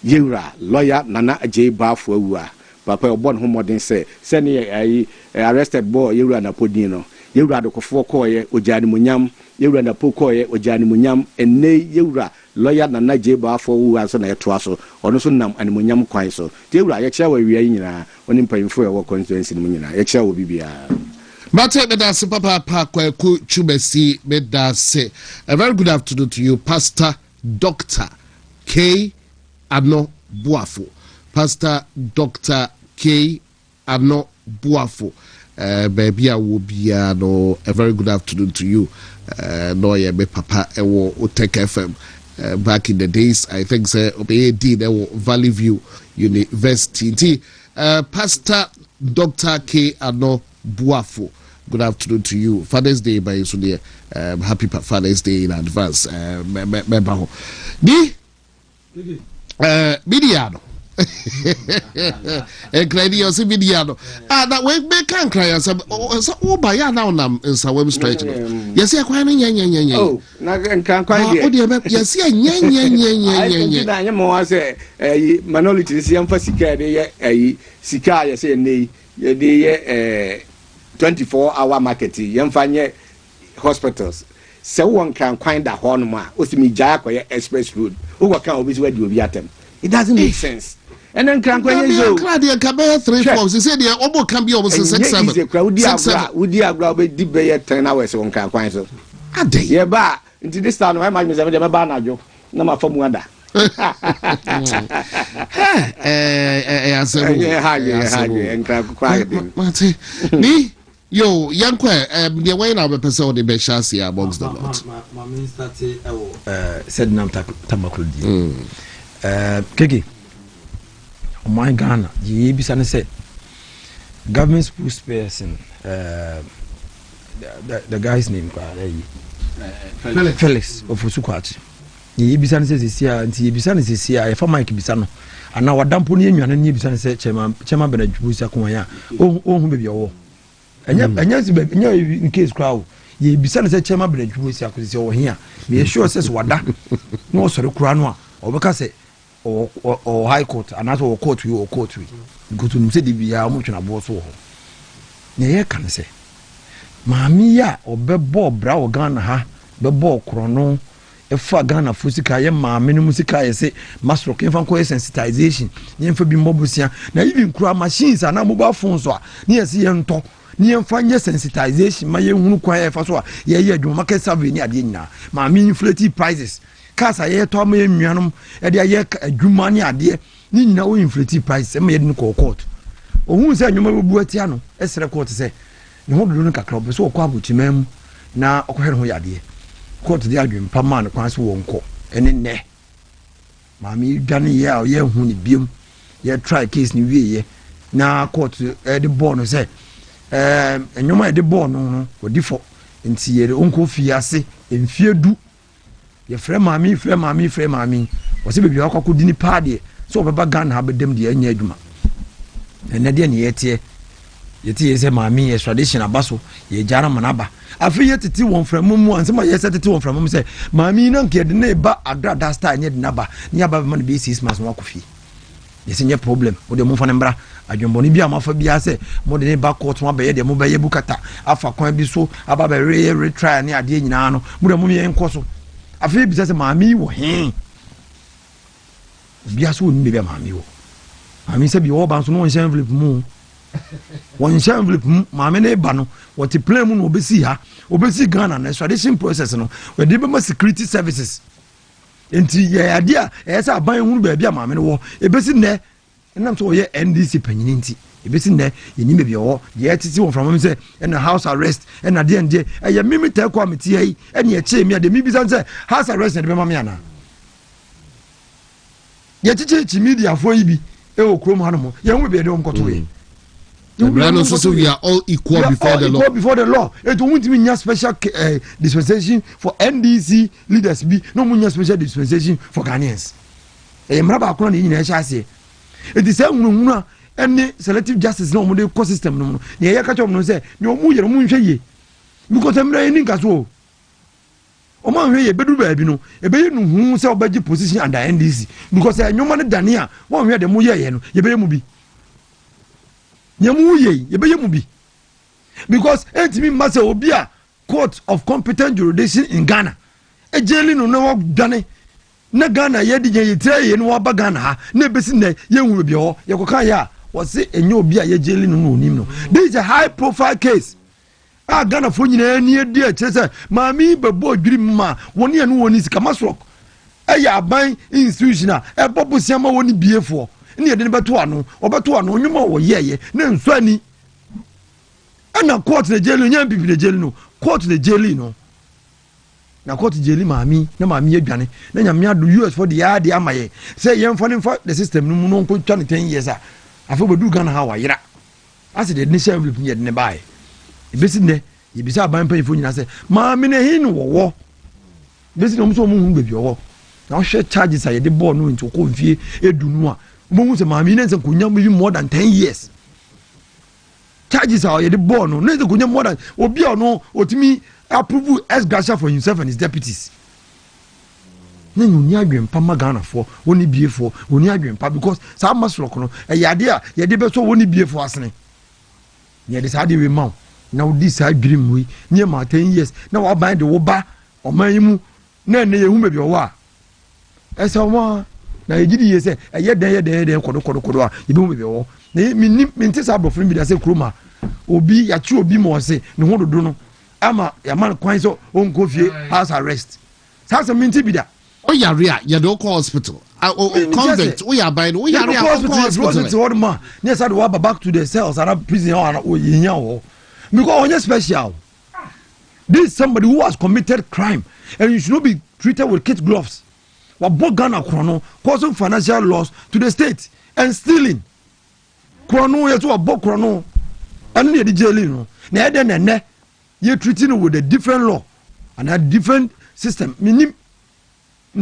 yewura lawyer Nana Ajay Bafo awua papa obon ho modern say ne ai arrested boy yewura na podin no yewura dokofo koye ojani munyam yewura na pokoye ojani munyam enne yewura lawyer Nana Ajay Bafo awua so na yeto aso ono so nam animunyam kwan so yewura ye kya wa wiye nyina oni mpanyimfo e wo constituency ni nyina ye kya wo bibia Mate medase papa Kwaku Chubesi medase. A very good afternoon to you, Pastor Dr. K. Ano Buafo. Pastor Dr. K. Ano Buafo. Baby, I will be no. A very good afternoon to you. No, yeah, me papa ewo Utech FM. Back in the days, I think say OBAD ewo Valley View University. Pastor Dr. K. Ano Buafo. Good afternoon to you. Father's Day by so there. Happy Father's Day in advance. Member Midiano. Credit or Midiano. That way make can cry as oh by ya now nam in some stretch. Yes, yeah, quite yen. Oh, not can quite. Yes, yeah, more say a minority is young for Sika, a Sika, say nay. ye 24-hour market yemfa hospitals se won kan kwan da ho no ma osimi gya akoye express road wo kan obi so wadi obi atem it doesn't make sense and then kan kwan yezo de ka be 3 forms say de obo kan bi obo 6 7 udi agra obi di be 10 hours won kan kwan so ade ye ba nti this time my man me say me ba na adwo na ma famu ada ni yo yankwa the way now person on the beshasi amongst the lot my minister say said nam tamaklodi keke my Ghana ye bisa ne say government spokesperson the guy's name Felix of Usukwachi ye bisa ne say sia anti ye bisa ne sia ye fa mike bisa no ana wadampo ne enwane ne bisa ne say chema benadwusa ko ya ohun bebi owo enya in case crowd ye bisa ne say chema benadwusa ko say ohia me sure says wada no sori kura no a obeka say o high court and o court we go to say the bia mo twena bo so ho ne ye kan say maami ya obebo bra o Ghana ha bebo krono efa Ghana fusika ye maami no musika ye say masro ken fan ko sensitization ye fa bi mobusia na even kura machines na mobile phones a ne ye ye nto ne ye fa nye sensitization ma ye hunu kwa ye fa so a ye adwuma market survey ni ade nyina maami inflate prices kasa ye to ma ye nnuanom e de ye adwuma ni ade ni nyina wo inflate prices e ma ye de ko court ohun se anwuma bebu atia no esere court se ne ho dodo no kakra obe so okwa abotimam na okohwe ho yade court de adwum pa man kwan so wonko ene ne maami dwane ye hu ni biem ye try case ni wie na court de ball no se enwuma de ball no odifo nti ye onko fiase emfie du ye frɛ maami wo se bebi akwa di ni paade so obeba Ghana abedem de anya adwuma ene de ne yete ye se maami ye tradition abaso ye jara manaba afi ye titi won frɛ mu ansema ye se titi won frɛ mu se maami na nke de na ba agrada star nye de naba ni aba be man be 6 months no akofi ye se nye problem wo de mo fa ne mbra adwonboni bi amafa bi ase mo de ne ba court mo ba ye de mo ba ye bukata afa kwan bi so aba ba retry ne ade nyina no mo de mo ye nkoso afi bi se maami wo he bia so ni be maami wo maami se bi wo ba so no won envelope mu won envelope mu maami ne ba no what plan mu no obesi ha obesi Ghana na extradition process no we de be ma security services enti ye ade a e se aban hunu ba bia maami no wo ebesi ne nam so ye NDC panyini nti ebesi ne ye ni be bi wo ye titi won from say na house arrest na de ende ye mimi ta committee yi ene ye che mi ade mi bi san say house arrest na de be ma mi ana ye chichi media fo yi bi e wo krom ha no mo ye hu be de omkoto ye so we are all equal before the law. Equal before the law. It won't mean a special dispensation for NDC leaders be no more special dispensation for Ghanaians. Mraba akuna ni nyina sha ase. It is say any selective justice no mo de court system no. Ne ye ka chom no say ne omu yere mu nhwe ye. Because emra ni nkaso. O ma nhwe ye bedu ba bi no. E be ye no hu say obaji position under NDC because enwoma ne dane a won hwe de mo ye no ye be ye mu bi. Nyamu ye be ye mu bi. Because entimi mase obi a court of competent jurisdiction in Ghana. E jeli no no dane na Ghana ye di ye tire ye no ba Ghana ha na besi na ye hu bi ho ye kokan ya wo se enye obi a ye jeli no no nim no. This is a high profile case. Ah Ghana fo nyina ani edi a kire se maami bebo dwiri ma woni anu woni sika masrok. E ya ban institution a e bobo siama woni biefo. Ni ye de beto ano obeto ano onwuma wo yeye na nso ani ana court na jeli nya bibi na jeli no court na jeli no na court jeli maami na maami adwane na nyame ado US for the yard amaye say yen for the system no mu no nko twa ne 10 years a afo bedu Ghana ha wa yira ase de nation envelope ye de ne bae ebesi ne yebisa aban panifo nyina say maami na hin wo besi no mso mu hu bebi wo na hwe charges a ye de ball no nti ko mfie edunu a mo se maami ne se kunya more than 10 years charges are the born no ne se kunya more than obi no otimi approve ex gratia for himself and his deputies ne nyunya adwempa magana for woni biefo woni adwempa because sa masrok no e yade a ye de be so woni biefo asene near the side we mount. Now this side dream we near my 10 years. Now I bind the woba or my mu. No, near whom be your wa. As a one. Now you did say, a year there, Kodo, you don't be all. They mean this up of him, I say, Kruma. Obi, ya chu obi more say, no one to do no. Ama, ya man, quite so, own coffee, house arrest. That's a minty be that. Oh, yeah, you don't call hospital. Convent, we are by the way, hospital. Yes, I do back to the cells and prison or because on special. This is somebody who has committed crime and you should not be treated with kid gloves. What bought Ghana chrono, causing financial loss to the state and stealing. Chrono, you to a book chrono. And near the jail, you know. Now, you're treating with a different law and a different system. Meaning,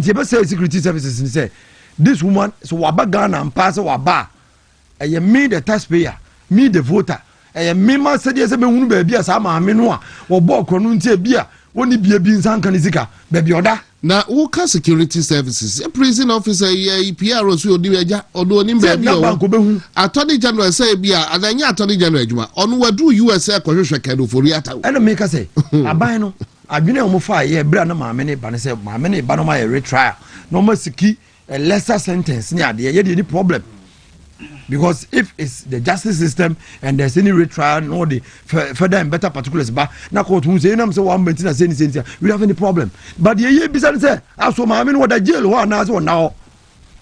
say security services and say, this woman, so Waba Ghana and pass Waba. And you me the taxpayer, me the voter. And you me man said, yes, I mean, baby, as I'm a menua, or Bok Chronuntia beer, only be a beans and canizika, baby order. Now, who can security services? A prison officer, a PR or so, or no name, Attorney General say, Bia, and then Attorney General, on what do USA Commission for Riata? And make us say, Abino, I've been on fire, yeah, Brana, my many, but I said, my many, but my retrial, no more siki, a lesser sentence, yeah, the any problem. Because if it's the justice system and there's any retrial, no the further and better particulars, but now court who say, I'm so one maintenance, we have any problem. But the year besides, I saw my men what a jail one as one now,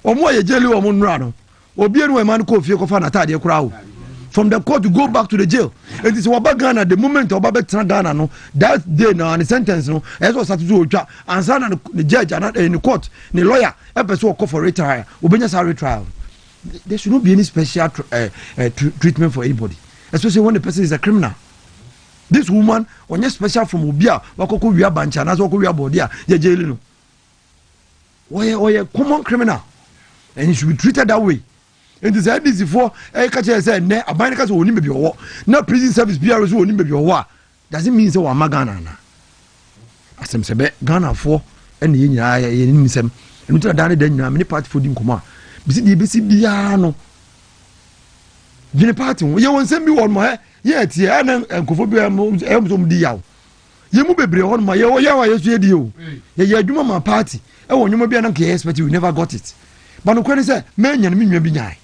or more a jail or Monrano, or be a man called Fiocofana Tadia crowd. From the court to go back to the jail. It is Wabagana, the moment of Babet Ghana, no, that day now, and the sentence, no, as was at and son the judge and in the court, the lawyer, episode call for retrial, Ubenya retrial. There should not be any special treatment for anybody, especially when the person is a criminal. This woman, when you're special from Ubia, Wakoko Via Bancha, and as Wakoria Bodia, you're jailing. Or a common criminal, and you should be treated that way. And this is before a catcher said, Ne, a bindicas will never be your war. No prison service PRS will never be your war. Doesn't mean so, I'm a Ghana. As I'm saying, Ghana for and the Indian, and we are done then, many party for him come. BC Biano. Gene party, you won't send me one more. Yet, yeah, and Kophobia Elmsom Diao. You move a break on my Yawa, you. Yeah, you my party. Oh, you may be an case, but you never got it. But no question say, man, you mean be nigh.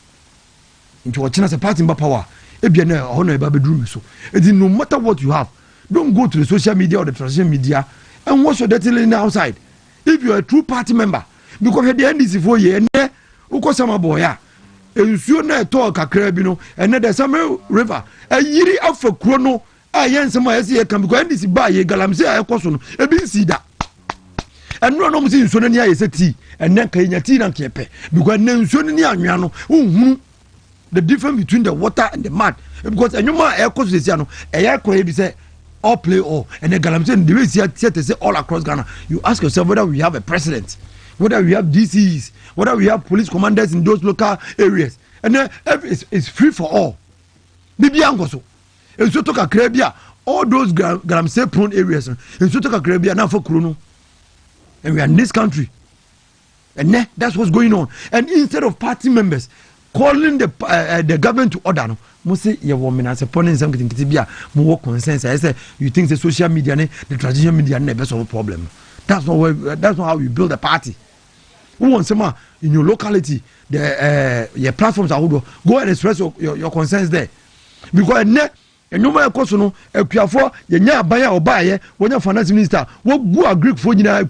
Into a chance a party in power. If you're not honor bedroom, so it is no matter what you have. Don't go to the social media or the traditional media and watch your dirty lane outside. If you're a true party member, because at the end is for you and there. Uko sama boya ensuo na eto kakra bi no ene the same river ayiri afa kuro no ayen sama yesi e kan because ndisi ba ye galamse ayekoso no ebi nsida eno no musi nsuo ni ayese ti ene kan nya ti na kepe because ne nsuo ni anwea no unhunu the difference between the water and the mud because enyuma ayekoso sesia no eye ko ebi say all play all and the galamse the way say all across Ghana. You ask yourself whether we have a president, whether we have DCs, whether we have police commanders in those local areas, and then it's free for all. Bibi Angoso, and so took a Caribbean, all those Galamsey prone areas, and so took a Caribbean now for Kuruno, and we are in this country, and that's what's going on. And instead of party members calling the government to order, no, most say your woman as a opponent something to be more consensus. I say you think the social media, the traditional media, never solve a problem. That's not how you build a party. Who wants some in your locality? Your platforms are go and express your concerns there. Because and no matter what, no, for your buyer or buyer when your finance minister, what go a Greek for you now,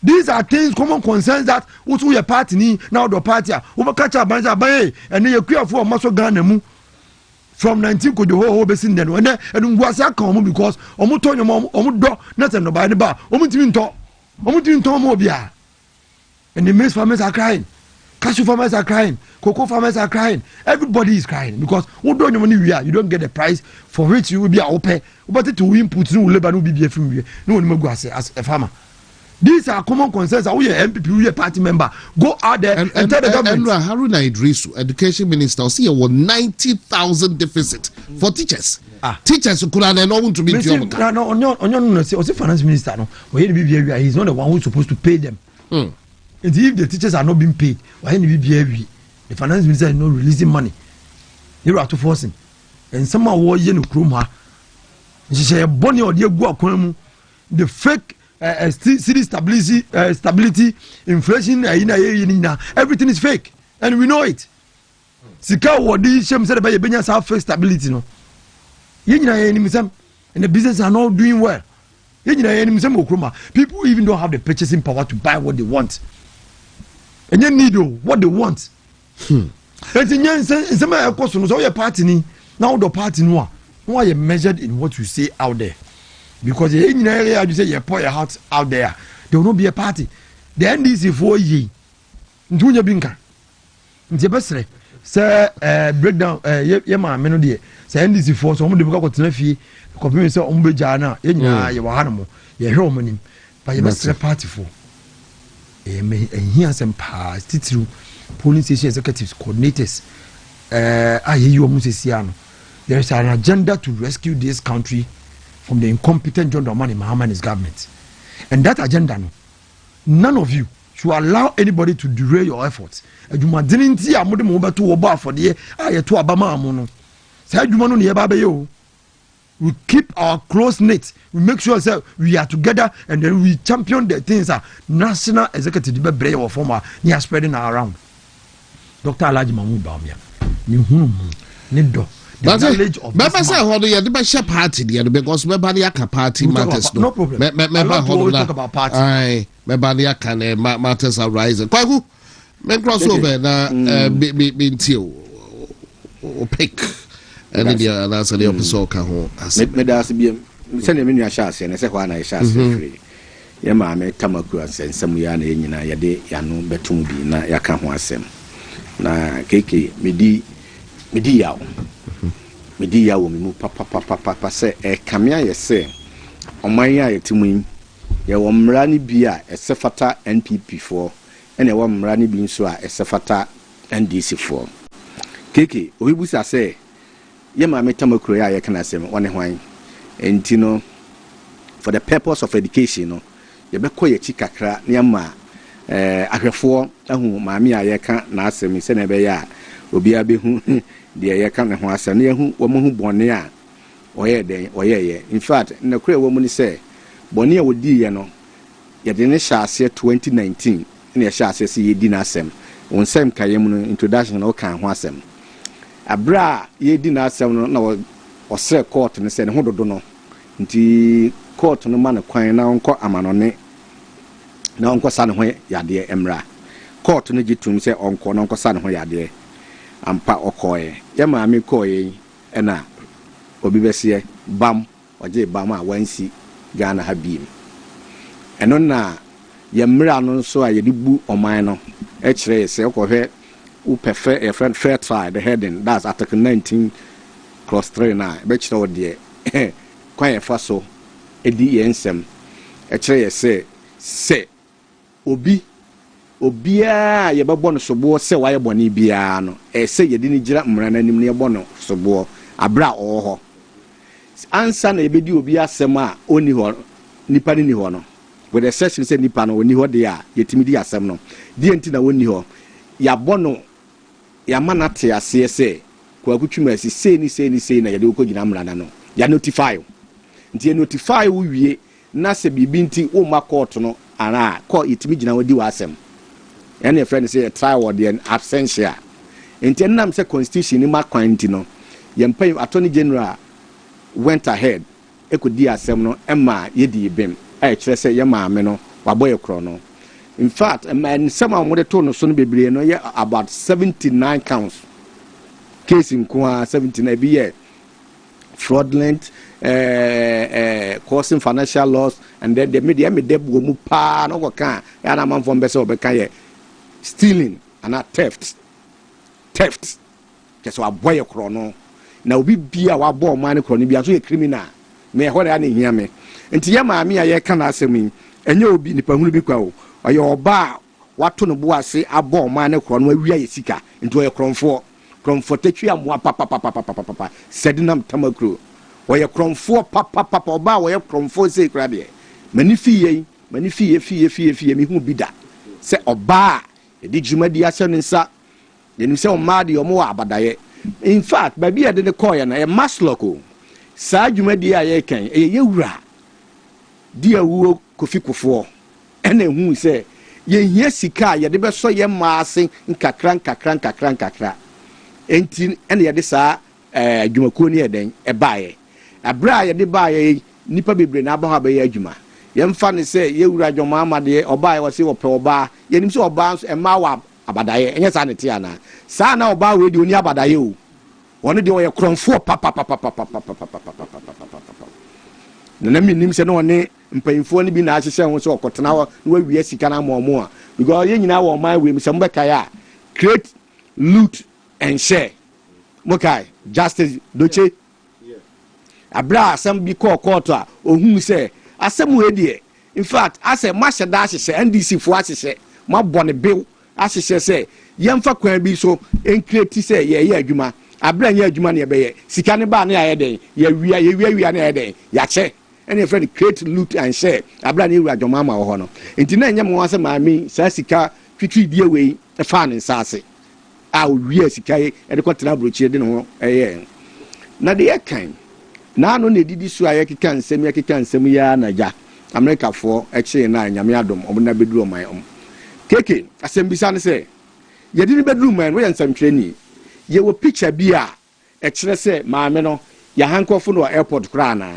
these are things, common concerns that also your party need now the party over catch up by and then you clear for muscle gun from 19 could the whole basin then when and was that common because omuto your mom omudo nothing no by the bar omutin to mobia and the maize farmers are crying, cashew farmers are crying, cocoa farmers are crying, everybody is crying because who don't know money we are, you don't get the price for which you will be open but to input no labor no be from you no one go as a farmer. These are common concerns. Are we a MPP, we a party member? Go out there and tell the government. And Haruna Idrisu, education minister, see a 90,000 deficit for teachers. Teachers who could have known to be no, finance minister. No, he's not the one who's supposed to pay them. And if the teachers are not being paid, why the finance minister is not releasing money? you are to forcing and somehow war yen kruma she bonny or dear go akwamu the fake city stability inflation everything is fake and we know it sika wodi shem said by benya sa fake stability no yenyina yenim and the business are not doing well yenyina yenim sem okroma people even don't have the purchasing power to buy what they want and you need what they want and some ekoso no so your party ni now the party no why you measured in what you say out there because in area you say you pour your heart out there there will not be a party the NDC for ye ntunya binka nti besre say breakdown ye ma me no de say NDC for so mo de buka kwotena fie ko be say ombe jana ye nyina ye wa hanamo ye hwe omanim ba ye besre party for me here some pa titru police station executives coordinators ayeyi omu sesiano there is an agenda to rescue this country from the incompetent John Dramani Mahama and his government. And that agenda, no, none of you should allow anybody to derail your efforts. You didn't see a modern mobile to Oba for the year, I to Abama Mono. Say, you want to we keep our close knit. We make sure that we are together and then we champion the things that national executive brave or former near spreading around. Dr. Alaji Mahmoud Baumia. Nido. But I say, hold on, the best party there because Mebaniaka party matters. No problem. Talk about party. Aye, Mebaniaka matters are rising. Kwaku, men crossover na be till opaque. And then the answer the episode can hold. Me das be send me your chance and say why na chance free. Ye ma me tamaku asensem ya na nyina ye de ya no betum bi na ya ka ho asem. Na keke medi yawo. Medi yawo me mu papa se kamea ye se oman ya yetimu ye wo mra ni bi a esefata NPP for ene wo mra ni bi nso a esefata NDC for keke obibusa se ye ma metamakro ya ye kana asem wone hwan entino for the purpose of education no ye be koye chi kakra ne ma ahwefo ahu maami a ye ka na asem se na be ya obi abehu de ye ka ne ho asem ne hu wo mo hu bone a oye den oye in fact na kure wo mu ni se bone a wodi ye no ye de ne hyase 2019 ne ye hyase se ye di na asem won sem kaye mu no introduction na o kan ho asem abra ye di na asem no na o sre court ne se ne ho dodo no nti court no ma ne kwan na onko amanone na onko sa ne ho yade emra court no gitum se onko na onko sa ne ho yade ampa okoye ye ma me koye ena obi bese bam oje bam a wansi Ghana ha biem eno na ye mra no so a ye dibu oman no e kire se okohwe upefe a friend fair try the heading that's article 19 clause 3 na be kire ode kwan ye fa so edi ye nsem e kire ye se obia ye bebo no sobo se waye boni bia no se ye di ni gira mra na nim ne yebo no sobo abra oho ansa na ebedi obi asem a oni ho nipa ni ho no with the section say nipa no oni ho de a yetimi di asem no di enti na oni ho ya bono ya manate ase se Kwaku twuma asi sei na ye de okogina mra na no ya notify nti notify wo wie na se bibi nti wo ma court no ara ko yetimi gina wodi wa asem any friend say try word the absentia nti nam say constitution ni ma kwanti no ye mpa attorney general went ahead ekodi asem no ema ye di bem e kire say ye maame no waboye kro no in fact man some of the to no so no bebre no ye about 79 counts case in kwa 79 be ye fraudulent causing financial loss and then the media me deb go mu pa no go kan ya na man from be say obeka ye stealing and theft just wa boy kro no na obi bia wa bo man kro no bia so ye criminal me ho na hia me enti ye maami a ye kan asemi enye obi nipa hunu bi kwa o oye oba wato no bo ase abo man kro no awia ye sika enti oye kromfo tetwa mo papa sedinam tamakro oye kromfo papa oba oye kromfo se kra de mani fie mi hu bida se oba edi jumadi ase nsa yenu se o ma de o mo abadaye in fact baby ade ne call na e masloko saa dwumadi a ye kan e ye wura dia wo kofi kofo ena hu se ye hia sika ye de beso ye maase nkakra enti ena ye de saa adwumakuo ne eden e baaye abra ye de baaye nipa bebre na aba ha ba ye adwuma ye mfa ne se ye wura dwoma amade obaaye wo se wo pe obaa ye nim se obaa nso e ma wa abadaye enye saa ne te ana saa na obaa we de oni abadaye o one de wo ye kronfo papa na mi nim se no one mpanyimfo ne bi na ahyehye ho so okotena wo na wawie sika na momo a because ye nyina wo man we mi se mbeka ya create loot and share mokai justice doche abra asem bi court a ohun se asem we de in fact asem masheda ahyehye NDC fo ahyehye mabone bill ahyehye se yemfa kwan bi so en create se ye adwuma abra nya adwuma ne be ye sika ne ba ne aye den ye wia ne aye den ya che any friend create loot and share abra ne wura dwoma ma wo ho no enti na nyam wo se maami sa sika twitwi die we e fa ne nsase a wi sika e de kwatena brochie de no na de yekan na no ne didi so aye keka nsem ya na ja America for eche na nyame adom omna beduru oman keke asem bisa ne se ye di beduru man we nsam twani ye wo picture bi a ekire se maame no ya hankofo no airport kra na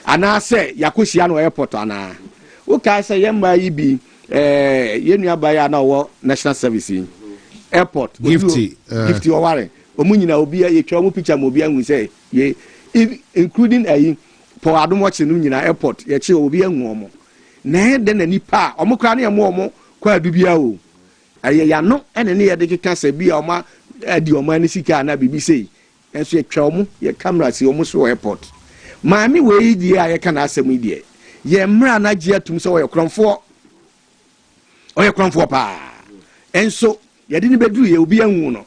ana se yakosia no airport ana wo ka se ye mba yi bi ye nua ba ya na wo national service airport gifty o ware omunyina obi ye twa mo picture mo obi anwu se ye including ayi po adom watch no nyina airport ye che obi anwu omo na de na nipa omo kra na ye mo omo kwa adubia o aye ya no ene ne ye de keka se bi oma adi oma ne sika na bibi sei enso ye twa omo ye camera si omo so airport maami we di a ye kana asem di ye mra na gie atum so ye kronfo pa enso ye de ni beduru ye obi anwu no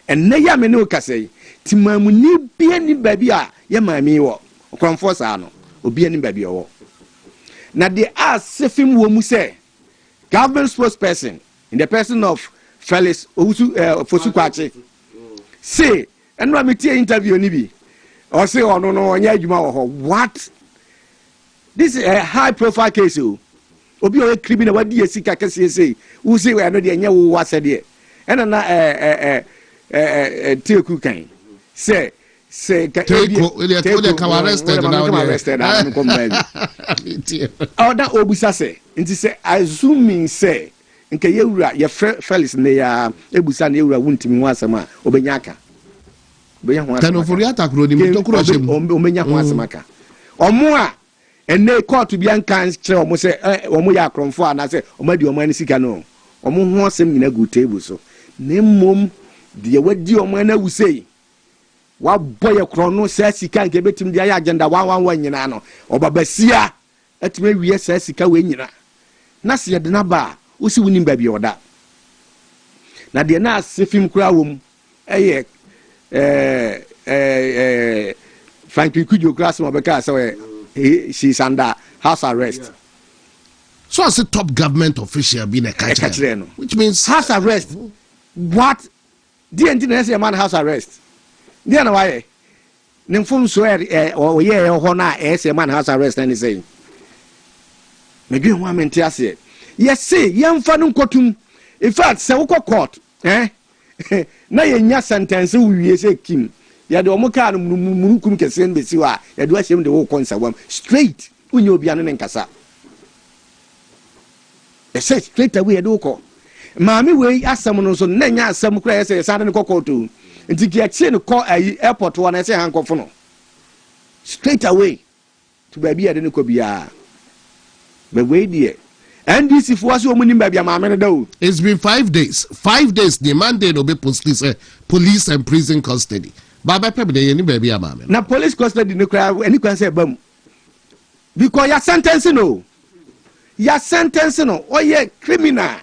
enne ya me ne o kasei ti mamu ni bia ni babi a ye maami wo kronfo sa no obi ani babi wo na de asefim wo mu se government spokesperson in the person of Felix Owusu Fosukwachi say enwa metie interview ni bi or say oh no onya adwuma wo ho what this is a high profile case obi o criminal wadi esika kase say wo say we no de nya wo wase de ena na teku kan say teku ele ka arrested na no come baby oh that obusa say nti say assuming say nke yewura ye Felix ne ya ebusa ne yewura wuntimi ho asema obenya aka obenya ho asema kanu for attack ro ni mtokuro shem obenya ho asema aka omo a ene court bi ankan kire omo se omo ya akronfo ana se omo di omo ani sika no omo ho asem nyina go table so ne mom de wadi omo na wusei wa boye krono se sika nke betim dia ya agenda 111 nyina no obabasia atime wiye se sika we nyina na se ye de na ba usi wuni baby oda na de na asefim kura wom Franklin Kujo class mo beka say she's under house arrest. Yeah. So as a top government official being a catcher, which means house arrest. What? The engineer say man house arrest. There na why? Nemfum so or ye ho na say man house arrest and say. Maybe one mente ase. Yes say yemfa no nkotum. In fact, say woko court, na ye nya sentence wie say kim. Ya de omo ka no munukum kese nbesi wa ya de ahyem de wo konsawam straight unye obi anu ne nkasa. E say straight away ya de wo maami we asam no so na nya asam kura ya say sa de kokko to. Nti ki achi no call airport wa na say hankofo no. Straight away to baby ya de ne ko bia. But we there NDC for us woman in baby maami no. It's been 5 days. 5 days the mandate will be police and prison custody. Baba pepe de any baby amame. Na police custody no cry any can say bam. Because your sentence no. Your sentence no. Oh ye criminal.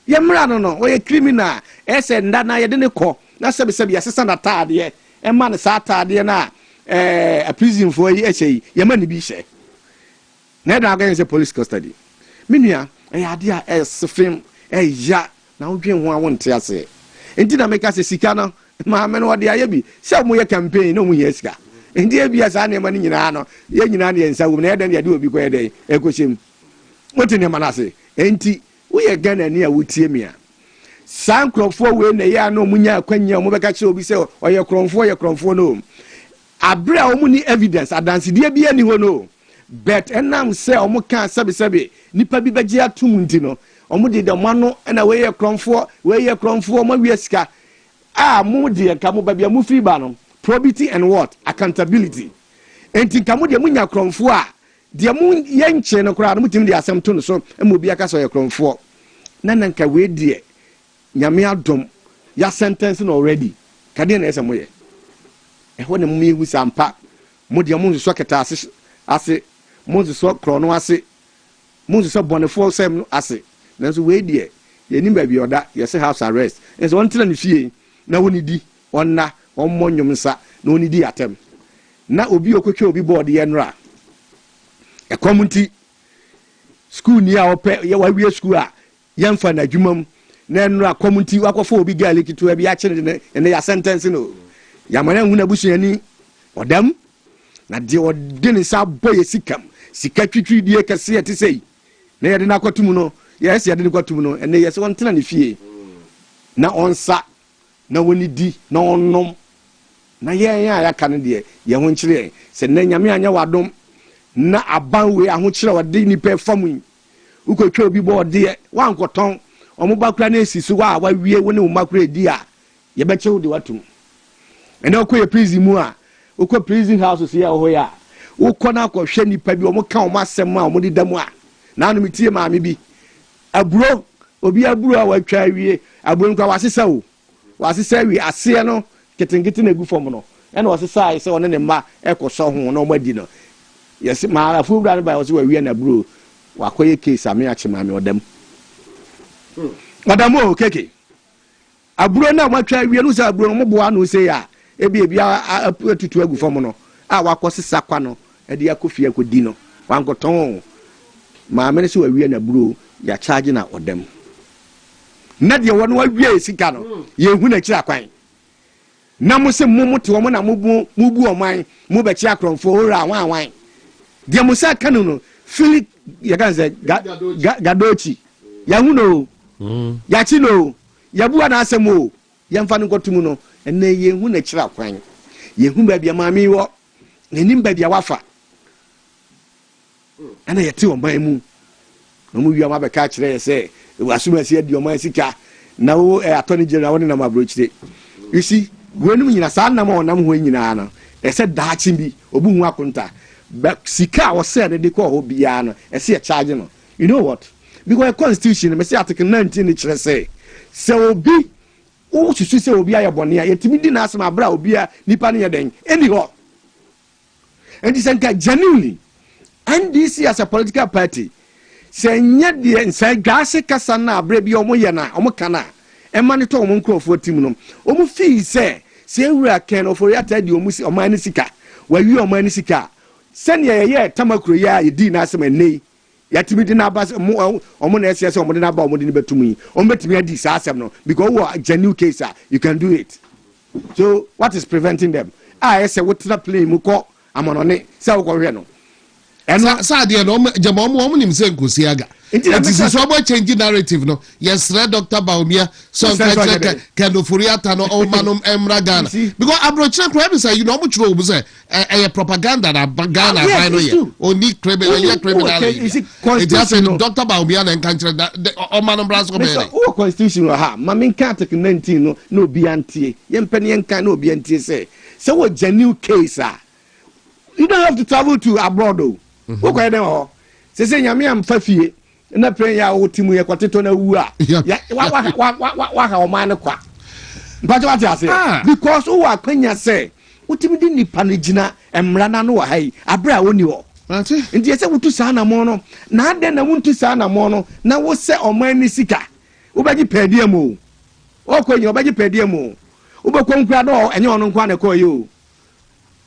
Ye mra no. Oh ye criminal. Ese nda na ye de ne ko. Na se be ye sesa na taade. E ma ne sa taade na a prison for ye eche. Ye ma ne bi hye. Na da ga say police custody. Minua e ade a esfim e ya na odwen ho a wonte ase. Enti na make say sika no maame no ɔde ayɛ bi sɛ mo yɛ campaign no mo yɛ sika ndi ebia saa ne ma ne nyinaa no yɛ nyinaa ne nsa wum na yɛ den yɛ de obi kɔ yɛ den ekohyem wote ne ma na se enti wo yɛ Ghana ni a wotie me a saa nkrɔfoɔ we na yɛ ano mo nya akwanya mo bɛka kyerɛ obi sɛ ɔyɛ krɔmfoɔ no abre a mo ni evidence adanse de bia ni ho no bet enam sɛ ɔmo ka sɛbe nipa bi bɛgye atum nti no ɔmo de mo ano na we yɛ krɔmfoɔ mo wie sika a mo de nka mo babia mo free ba no probity and what accountability enti nka mo de mo nya krɔmfoɔ a de mo yɛ nkyɛ no koraa mo tim de asɛm to no so mo bi aka sɛ ɔyɛ krɔmfoɔ na nka we de nyame adom ya sentence no already kade na ɛsɛ mo yɛ ɛhɔ ne mo mi hu sampa mo de mo nso keta ase mo nso krono ase mo nso bɔnefo sɛm ase nanso we de yɛ ni ba bi oda yɛ se house arrest nso wɔn tena ne fie na woni di ɔnna ɔmmɔ nwomsa na woni di atem na obi okotwa obi board yɛ nra community school ni a opɛ yɛ wa wie school a yɛmfa na adwumam na nra community wakɔfo obi gali kitu abi akyere ne ya sentence no yamana hu na busuani odam na de odene sa boye sika twitwi die kase ate sei na yɛde na kwatum no yɛse yɛde ne kwatum no ene yɛse won tena ne fie na onsa na woni di na onnom na yɛn a yaka ne de yɛ ho nkyere sɛ na nyame anya wadom na aban we aho kyere wade ni pe famu ukotwa obi bo de wankɔtɔn omo bakura na esi so wa wie woni wo makura di a yɛbɛkye wo de watum ene okoye prison mu a okɔ prison house so ya ho ya wokɔ na akɔhwɛ nipa bi omo ka omo asɛm a omo de damu a na anu mitie maame bi aburo obi aburo a watwa wie aburo nkwa wasesa wi ase no ketengete na gu fom no ene wasesa ai sɛ one ne mma ɛkɔsɔ ho na omo adi no yesi ma afu bra ne ba wɔse wa wie na aburo wakɔye case ame ache maame odam madam o keke aburo na matwa wie no sɛ aburo no mo boa no sɛ ya ebi atutu agu fam no a wakɔsesa kwa no ɛde akɔfie akɔdi no wankɔtɔn maame ne sɛ wa wie na aburo ya charge na odam na de wɔno wa wie sika no ye hu na kyira kwan na mo sɛ mo te wɔn na mo bu ɔman mo bɛ kyira krɔmfo ora wan de mo sɛ kanu no Philip ya kan sɛ gadochi ya hu no ya chi no ya bu na asɛm o ya mfa no kɔtum no ene ye hu na kyira kwan ye hu ba bia maame wo enim ba bia wafa ana ye te ɔman mu no mu wiam abɛka kyerɛ sɛ wasuma si adi ɔman sika na wo attorney general woni na mabrochire you see wenum nyina saa nam ɔnam ho nyina no ɛsɛ daakye bi obu hu akonta sika wo sɛ de kɔ ho bia no ɛsɛ ye charge no you know what because constitution me say article 19 ni kyerɛ sɛ obi wo susu sɛ obi ayɛ bɔne a yɛtimi di na asɛm abra obi a nipa ne yɛ den any ho and this nka genuinely NDC as a political party sɛ nyɛ de nsɛ gase kasa na abra bi ɔmo yɛ na ɔmo kana ɛma ne to ɔmo nkrɔfo tim no ɔmo feel sɛ ewura ken ofori ata di ɔmo si ɔman ne sika wa wi ɔman ne sika sɛnea yɛ tamakuro yɛ yɛdi na asɛm ɛnei yɛtimi di na aba ɔmo na ɛsɛ sɛ ɔmo de na aba ɔmo de ne betumi ɔmo betumi adi saa asɛm no because what genuine case you can do it. So what is preventing them? Ɛsɛ wotena play mu kɔ amanɔne sɛ wokɔ hwɛ no ɛno saade no jama ɔmo nim sɛ nkosi aga nti so ɔmo change narrative no yes Dr. Baumia so can ofori ata no ɔmanom emra Ghana because abrochire kro be say you know ɔmo kyerɛ obu sɛ ɛyɛ propaganda na Ghana fine no yɛ oni criminal it has Dr. Baumia na Nkansah ɔmanom bras ko be o constitution ha ma men ka article 19 no na obi antie yɛmpɛ ne yɛnka na obi antie sɛ wo genuine case you don't have to travel to abroad o wo kwa dem ho se nyame am fa fie na pren ya wo timu ye kwateto na wu a wa ha o man kwa mpacho ati ase because wo akwanya se wo timi di nipa ne gina emra na no wa hai abra woni wo nti ye se wo tu saa na mo no na ade na wo tu saa na mo no na wo se o man ni sika wo baji pedie mo o kwenye wo baji pedie mo wo be konkura do enye ono nkwa na koye o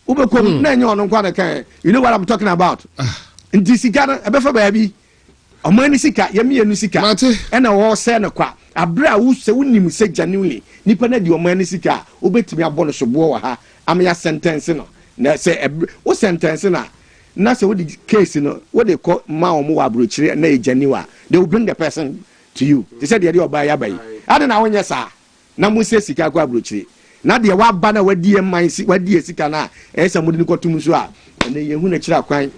ubekom na enye ono nkwa na kan you know what I'm talking about nti sika na ebefa baabi omani sika yemi enu sika ena wo se ne kwa abra wo se wonim se genuinely nipa na di oman sika obetimi abɔ so bo wa ha am ya sentence no na se wo sentence na se wo di case no wo de call ma omo wa abrochire na ejaniwa they will bring the person to you they said they oba ya bai ade na wonye sa na mo se sika kwa abrochire na de wa ba na wadi wadi sika na esa mo de kotum so a na yehu na kira kwan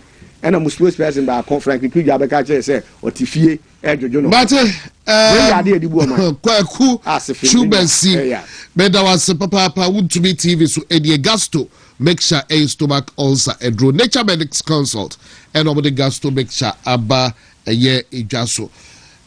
ena mo spokesperson ba conference kikija be ka kire se otifie ejojo no but ade edibu o man Kwaku Chubensi beda was papa would to be TV so Eddie Gasto make sure a stomach ulcer a draw nature medics consult and over the Gasto make sure aba a year ejaso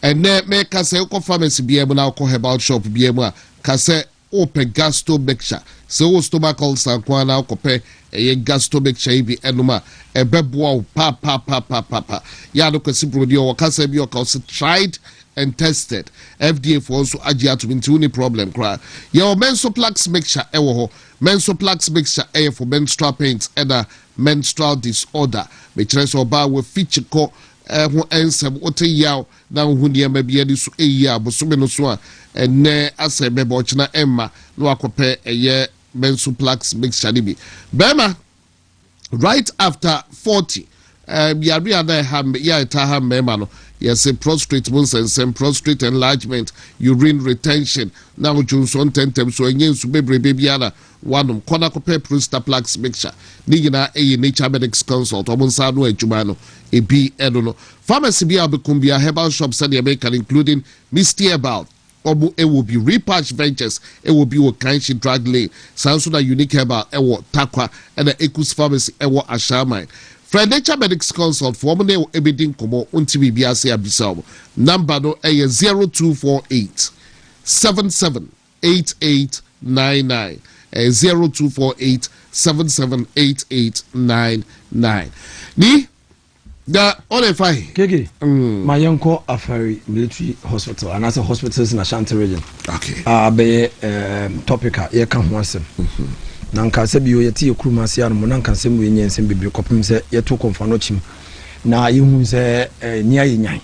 and make us a pharmacy be able now call about shop be able kase open Gasto make sure so stomach ulcer kwana kope a Gasto make sure be enuma a bebo pa ya no kwesi brodi o kase bi o ka tried and tested FDA for also agya to into any problem cry your Mensoplax mixture ewo Mensoplax mixture for menstrual pains and menstrual disorder which is oba we feature ko ho ensem ote yaw na hu ne ma bia di so eya bosome no so a ene asebe bo china emma no akope eye Mensoplax mixture ni bi bema right after 40 yari ada ham ya ta ham mema no yes prostrate bones and prostrate enlargement urine retention now Johnson tentem so enyen su bebre biara wanum kona ko Mensoplax mixture ni gina nature medics consult omonsa no adwuma no ebi eno no pharmacy bia bekombia herbal shops and American including Misty Herbal obu it will be Repatch Ventures it will be Kanshi Drug Lane sounds na Unique Herbal ewo Takwa and the Ekus Pharmacy ewo Ashamai Nature Medics Consult for Monday Ebedin Komo unti biase abisao number no 0248 778899 0248 778899 ni da ole fai keke my yanko afari military hospital and as hospitals in Ashanti region okay be topic here kan ho asem na Nkansah bio yeti ekruma ase anu na Nkansah mu yenyen bebre kopim se yeto konfano chim na yehu se ni ayenyan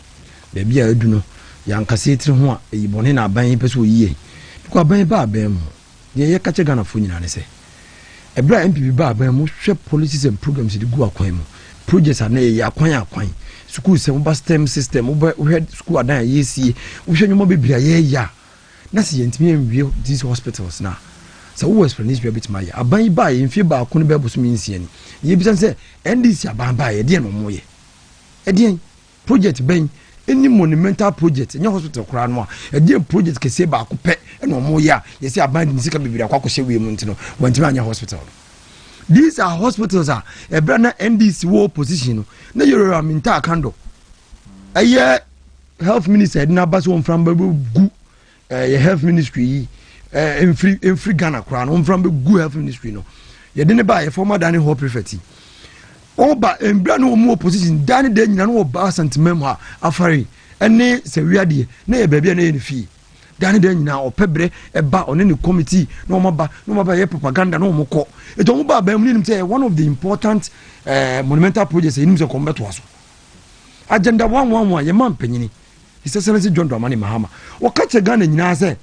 be bia adu no ya Nkansah etire ho a eyibone na aban peso yiye ko aban ba aban mu ye kache Ghana fo nyina ne se ebra MPP ba aban mu hwe policies and programs di gu akwan mu projects na ye akwan school se mo STEM system mo we school adan yesie wo hwe nyoma bebre ye ya na se yentimi enwie these hospitals na so who explanation be a bit my aban ba ye mfie ba kono be boso minsia ni ye bi say NDC aban ba ye de no mo ye e de project ben any monumental project nya hospital kura no e de project kese ba ko pe e no mo ya ye say aban ni sika bibira kwa ko hye we mu ntino wantima anya hospital these are hospitals are e bra na NDC wo position no na yoro minta kando aye health minister na baso on from gu ye health ministry in free Ghana crown on from the good health ministry no ye didn't buy a former Danny Hall prefect oba embra no mo opposition Danny de nyina no ba sentiment ha afari ene se wiade na ye baabi na ye fi Danny de nyina opebre eba on ne committee no mo ba ye propaganda no mo ko eto mo ba mu nim say one of the important monumental projects in se kombeto aso agenda 111 ye man panyini his excellency John Dramani Mahama o ka che Ghana nyina say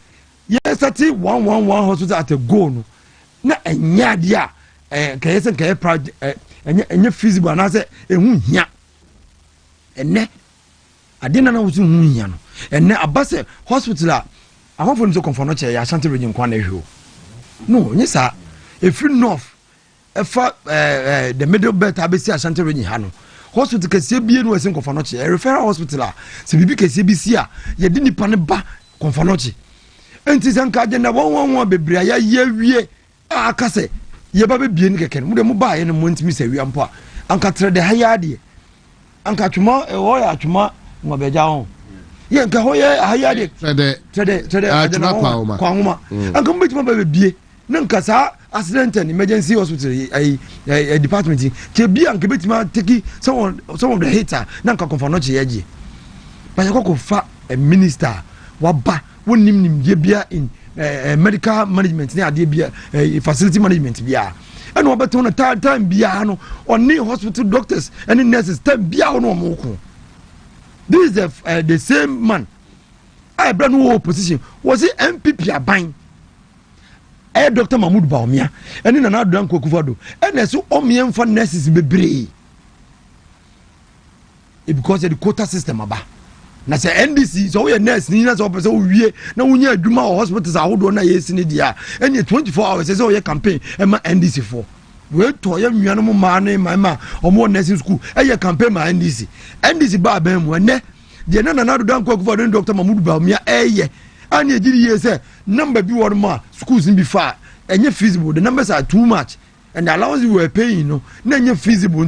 yes ati 111 hospital at a go no na enya dia kayesen kay project enya feasible na say ehu hia enne ade na wo hu hia no enne abase hospital a amafo nso konfono che ya Ashanti region kwa na hwe no nyesa efri north efa the middle belt abesi Ashanti region ha no hospital kese bie no esen konfono che referral hospital a se bibi kese bi si a ye de nipa ne ba konfono che enti sanka agenda 111 bebre ya wie akase ye ba be bie ni keke mu de mu ba ye no mu ntimi se wi ampo a anka tre de hayade anka twuma wo ya twuma ngo beja ho ye nka ho ye hayade tre agenda kwa homa anka mu betima ba be bie na nka sa accident and emergency hospital department ke bia anka betima take some of the hater na nka konfano che yaji ba ye ko fa a minister waba wonim ye bia in medical management ne ade bia facility management bia and obeto na time bia no oni hospital doctors and nurses time bia no mo ko this is the same man I brand new opposition was it MPP aban Dr. Mahmoud Baumia and in another drunk Kwaku and so omien for nurses bebree because of the quota system aba na say NDC so we nurse ni na so person wie na wunya adwuma hospitals ahodo na yes ni dia and 24 hours say we campaign e ma NDC for we to ya nnuanom ma na ma omo nursing school e campaign ma NDC ba ban mu ne de na do dan Kwaku for Dr. Mahmoud Baumia and you did say number be one more schools in be far and you're feasible. The numbers are too much, and the allowance you were paying, then you're feasible.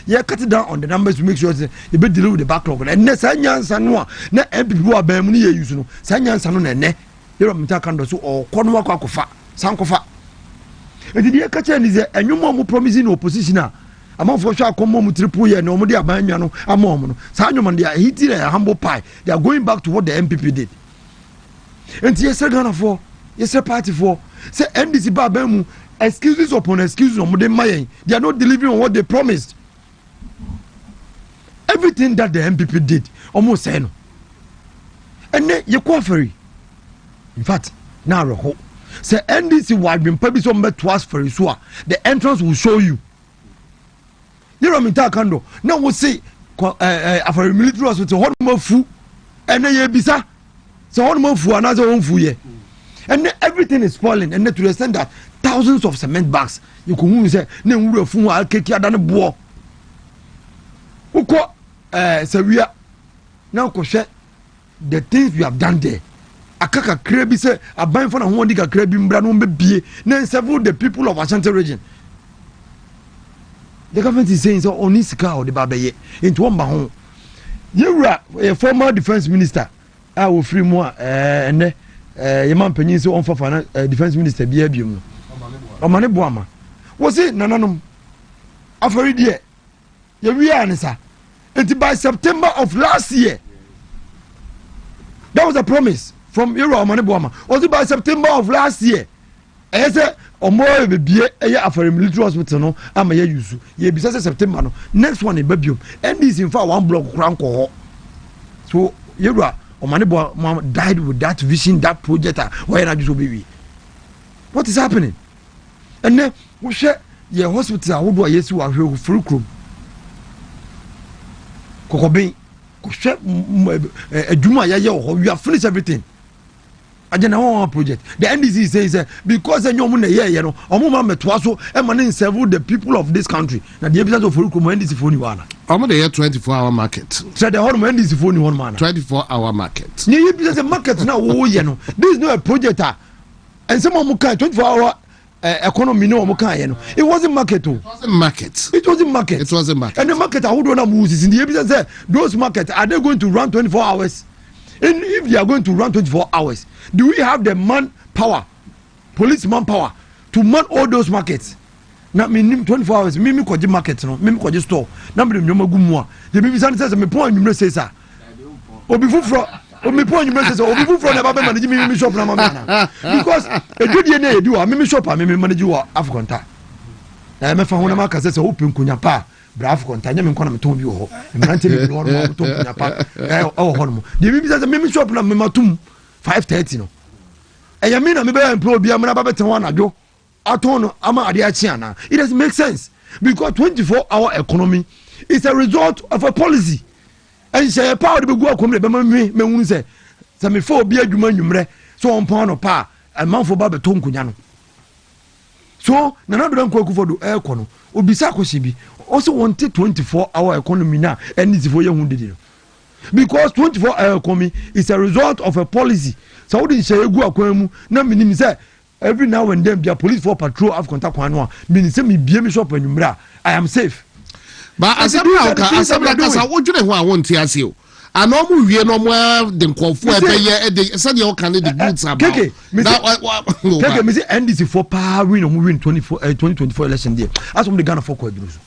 You cut it down on the numbers to make sure you better deal with the backlog. And next Sanyan Sanwa, not people are Bamuni using Sanyan Sanon and Ne, you're a Mitakandos or Konwa Kwakofa, Sankofa. And the catcher is a new mom promising opposition. Among for sure, come home Tripuya, no Modia Banyano, a mom. Sanyoman, they are hitting a humble pie. They are going back to what the MPP did. And yes, Ghana for yes, party for say NDC Babemu excuses upon excuses on them. They are not delivering on what they promised. Everything that the MPP did, almost say no. And then you quaffery. In fact, now say NDC wide been published on bet twice for Isua. The entrance will show you. You know me kando. Now we say after a military hospital, what more food and then you bisa. So one month for another one for year, and everything is spoiling, and to the extent that thousands of cement bags you can say ne wura fun wa keke adane bo. Uko so we are now ko the things we have done there. Akaka krebi say aban for na ho ndika krebi mbra no mbie na several the people of Ashanti region. The government is saying so oni sika o de babaye into one ho. Yewura a former defense minister I free more and Yaman Peninsu on for defense minister be abium. O Mane Boama. Was it Nananum? After a year, you answer. And by September of last year, that was a promise from Euro Mane Boama. Was it by September of last year? I said, or more be a after a military hospital, no, I'm a use. Ye besides September, no. Next one in Babium, and this in fact one block crown cohort. So, Euro. Omanebo mom died with that vision, that project. Why not just baby? What is happening? And then we share your hospital. Who do I yes you are free crew? Kokobe, share a Juma ya we have finished everything. I don't know project. The NDC says because the young money you know, Omuma Metwaso and several the people of this country. Now the evidence of Furukum NDC for one. I'm the 24-hour market. So the whole NDC for one man. 24-hour market. There's a market now. Oh, you know, this is not a project. And some of 24-hour economy no know. It wasn't market. It wasn't market. It wasn't market. It wasn't market. And the market I would want to move is in the evidence. Those markets are they going to run 24 hours? And if they are going to run 24 hours, do we have the manpower, police manpower, to man all those markets? Now, me 24 hours, me koji market, no, me koji store. Now, me no magumwa. The baby son says, me point you say sir. Or before from, or me point you say, or before from the Baba manage me shop na mama. Because a good year do, I me shop, I me manage you African ta. I me found a market says, open kunyapa. Bravo kontanya me nkwana meton bi wo ho mrante me no no to kunyapa o ho no de bi say me shop na me matum 5:30 no e ya me na me be employ bi amna ba beten wana do aton no ama ade a chi ana. It doesn't make sense because 24-hour economy is a result of a policy and say power be go akomre be ma me hunu say me for obi adwuma nwumre so on pon no pa e manfo ba beton kunya no. So nana do Kwaku for do no obisa akoshi bi also wanted 24-hour economy now and it's for young did because 24-hour economy is a result of a policy. So didn't say go akwemu na minim say every now and then be a police for patrol of contact one meaning say me be me shop anumra I am safe. But as a what do I want to ask you? I know we are no more than Kwaku said you can the goods about. Okay, me say NDC for power win 2024 election day. As from the Ghana for Kwaku.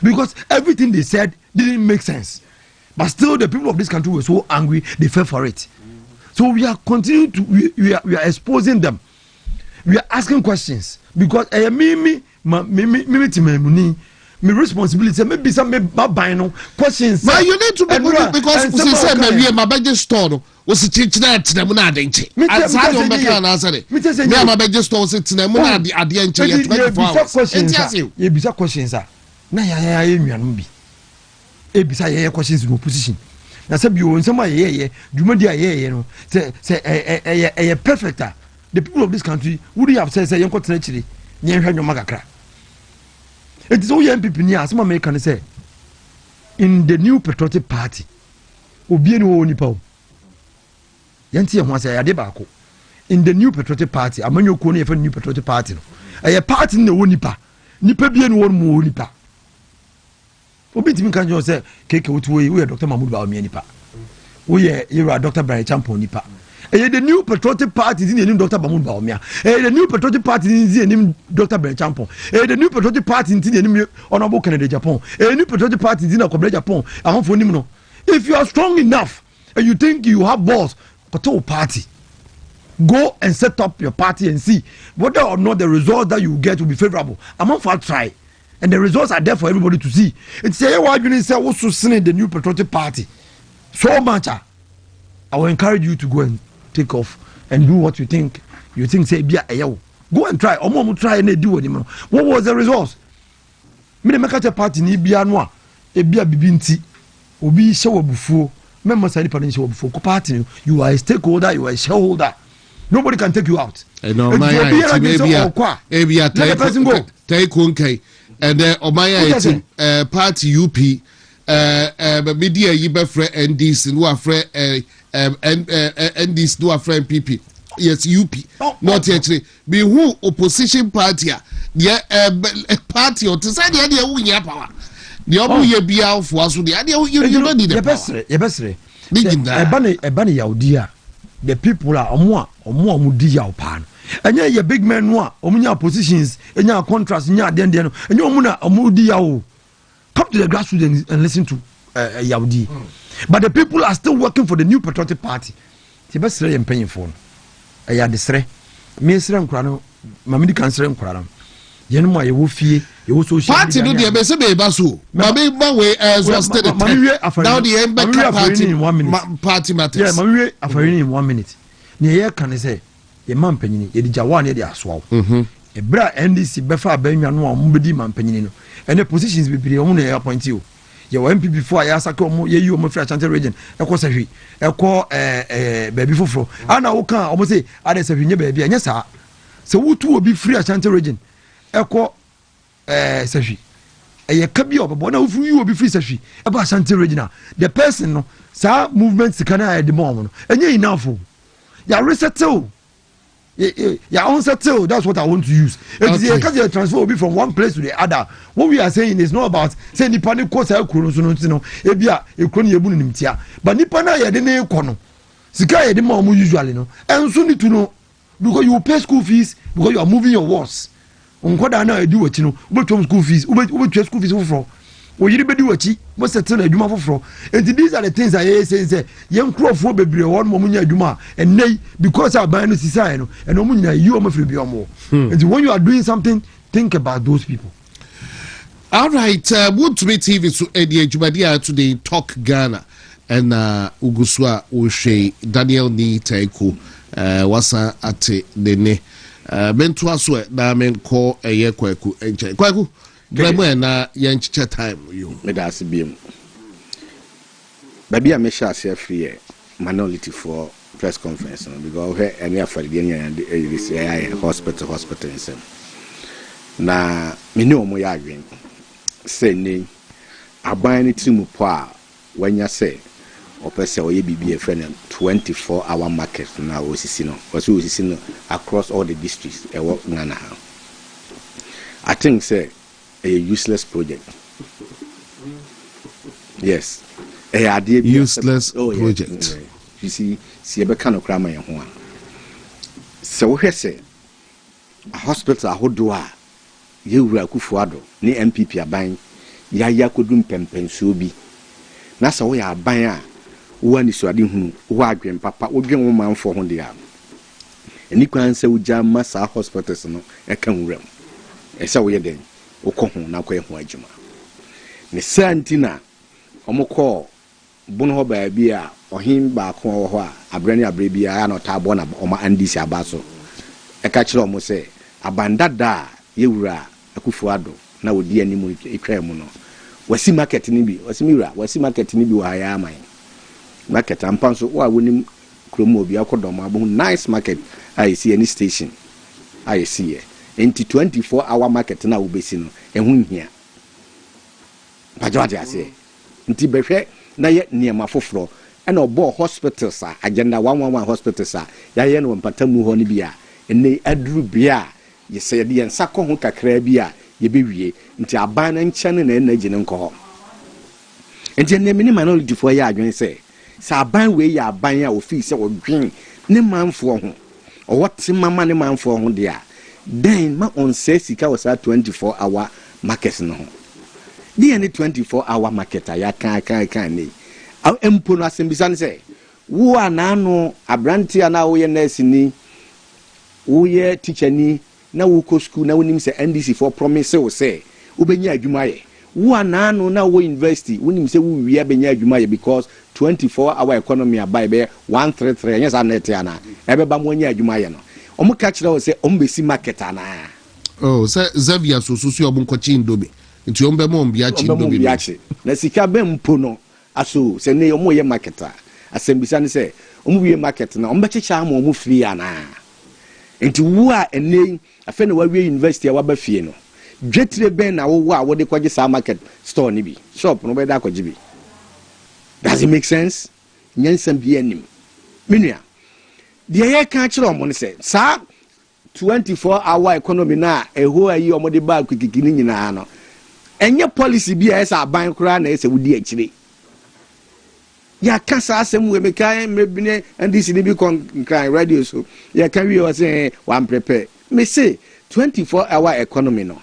Because everything they said didn't make sense. But still the people of this country were so angry they fell for it. So we are continuing to we are exposing them. We are asking questions because me responsibility maybe some me buy no questions. But you need to be because we say me my budget store no was chichina tina mu na adenche. Asa do mbeka na asa de. Me my budget store was tina mu na adenche ye 24 hours. You bisa questions ah. Na ya enwanu bi. E bisa ye questions no position. Na say bi o nsema ye dwumadi ye no say perfect. The people of this country would have said say yenko tena chiri nye hwa nwoma kakra. It is all young people near some American say in the new patriotic party obi eni wo nipa o yanti ehwa say ade baako in the new patriotic party amanyokuo na yefa new patriotic party no eye party na wo nipa bi eni wo mo nipa obi timi kan jo say keke wotu we Dr. Mahmoud Ba o mi nipa wo ye yira Dr. Brian Champon nipa the new patriotic party is in Dr. Mahmoud Ba o mi the new patriotic party is in Dr. Brian Champon the new patriotic party is in Honorable Kennedy Japan the new patriotic party is in Akobre Japan amafo nim no. If you are strong enough and you think you have balls patrol party, go and set up your party and see whether or not the results that you get will be favorable. Amafo try and the results are there for everybody to see. It's say why you say also seen the new patriotic party so much. I will encourage you to go and take off and do what you think say bia eyo. Go and try. Omo try and do what was the results? Me the make a party ni bia no a bia bibinti obi hye wabufuo member side party hye wabufuo ko party you are a stakeholder, you are a shareholder. Nobody can take you out. No my maybe take konkai and omaya party UP media yi be frɛ NDC no afrɛ NDC no afrɛ PP. Yes, UP. Not actually. Be who opposition party the party or to say the who ya power. The obu ye bia for so the you don't need the power. Ebane yaudia. The people are omo mudi yaw pan. Anya ye big men no omunya positions, enya contracts, nya den no. Enya omuna omudi yaw. Come to the grassroots and listen to Yaudi. But the people are still working for the new patriotic party. Tibesre and paying for. Aya desre. Me sre nkura no, mamidi kan sre nkura no. Yenu ma ye wo fie, ye wo social party no de be se be ba so. Mami ba we was steady. Now the embe party in 1 minute. Party matters. Yeah, mami we afarini in 1 minute. Ne ye kan say ye man panyini, ye di jawa ne de aso. Ebra NDC befa abanwa no a mbedi man panyini no. And positions be pretty on the appoint you. Your MP before I ask ye you free Ashanti region. Eko Sahwi, Eko baby fofro. Ana oka almost say Ade Sahwi baby and yes, so who two will be free Ashanti region? Eko Sahwi. A kabi of a now you will be free Sahwi about Ashanti region. The person no sa movements can I at the moment. And ye enough. Ya reset too. Yeah, answer too. That's what I want to use. Because the transfer will be from one place to the other. What we are saying is not about saying the panic course. I couldn't know. Ebia, you couldn't even nimtia. But Nipana, ya didn't econo. Sika, ya didn't usually know. And so need to know because you pay school fees because you are moving your walls. Unkoda na do what you know. But school fees, ubet school fees for. Or you be do what you must settle a Juma for. And these are the things I say, young crow for baby, one moment Juma, and nay, because I buy no society, and Omuna, you are my free more. And when you are doing something, think about those people. All right, would to be TV to Eddie Jubadia today, Talk Ghana, and Uguswa Ushe, Daniel Ni Taiko, Wasa Ate Dene, Bentuaswe, Damen call a year Kwaku, and Kwaku. Na yanchicha time you me da asibiem baby am share say free minority for press conference because we any afari dey hospital nsem na me ne omo ya adwen say ni aban ni timu po a wanya say opese oye bibi e friend 24-hour market na osisi no across all the districts e work Ghana. I think say a useless project. Yes. A idea useless project. You see ebe kind of crime ho. So we say a hospital ahodoa ye wura Kufuado ni MPP aban ya kodum pempenso bi. Na so we aban a wo ani so ade hunu wo adwen papa wo dwen wo manfo ho de a. Eni kwan se wo jama sa hospitals no e kan wuram. E se wo ye den okohu na kwa ehu adwuma ne santina omukọ bono ho ba bia ohim ba ko ho a abrani abre bia na otabo na oma andisi abaso e ka kire omo se abandada yewura akufuado na odi animu etwa mu no wasi market ni bi wasi market ni bi wa ya aman market ampanso wa wonim kromo obi akodom abo nice market I see any station I see enti 24-hour market na obesi no ehun hia bajwati ase nti behwe na ye niema foforo na obo hospitals a agenda 111 hospitals a ya ye no mpatamu ho ni bia ene aduru bia ye se de yensa ko ho kakra bia ye bewie nti aban na nkyane na na gine nko ho nti ne mini minority fo ya adwen se sa aban we ya aban a ofi se odwen ne manfo ho o what mama ne manfo ho de a then ma on say sika was 24-hour market no ho the any 24-hour market ya kan ni empo no asembisa ne say wo anano abranti ana wo ye nurse ni wo ye teacher ni na wo ko school na wonim say NDC for promise wo say wo benya adwuma ye wo anano na wo university wonim say wo wi benya adwuma ye because 24-hour economy abai be 133 yes anet ana ebe ba mo nya adwuma ye no omo ka kire wo say omo besi market ana oh say Xavier so omo nkochi ndobe nti omo be mo mbia chi ndobe na sika be mpo no aso say ne omo ye marketer asembisa ne say omo wi market na omo be chicha ama omo free ana nti wo a ene afa na wa wi university a wa ba fie no dwetire ben na wo a wo de kwaje sa market store ni bi shop no be da kwaje bi. Does it make sense? Nyansam bi anim menua de ye ka kire omo ne say sa 24-hour economy na eho ayi omo de ba kwikiki ni nyina no enye policy bi a esa aban kura na esa wudi akire ya kasa asem we meka mrebine ndc ni bi kan radio so ya kan wi o say one prepare me say 24-hour economy no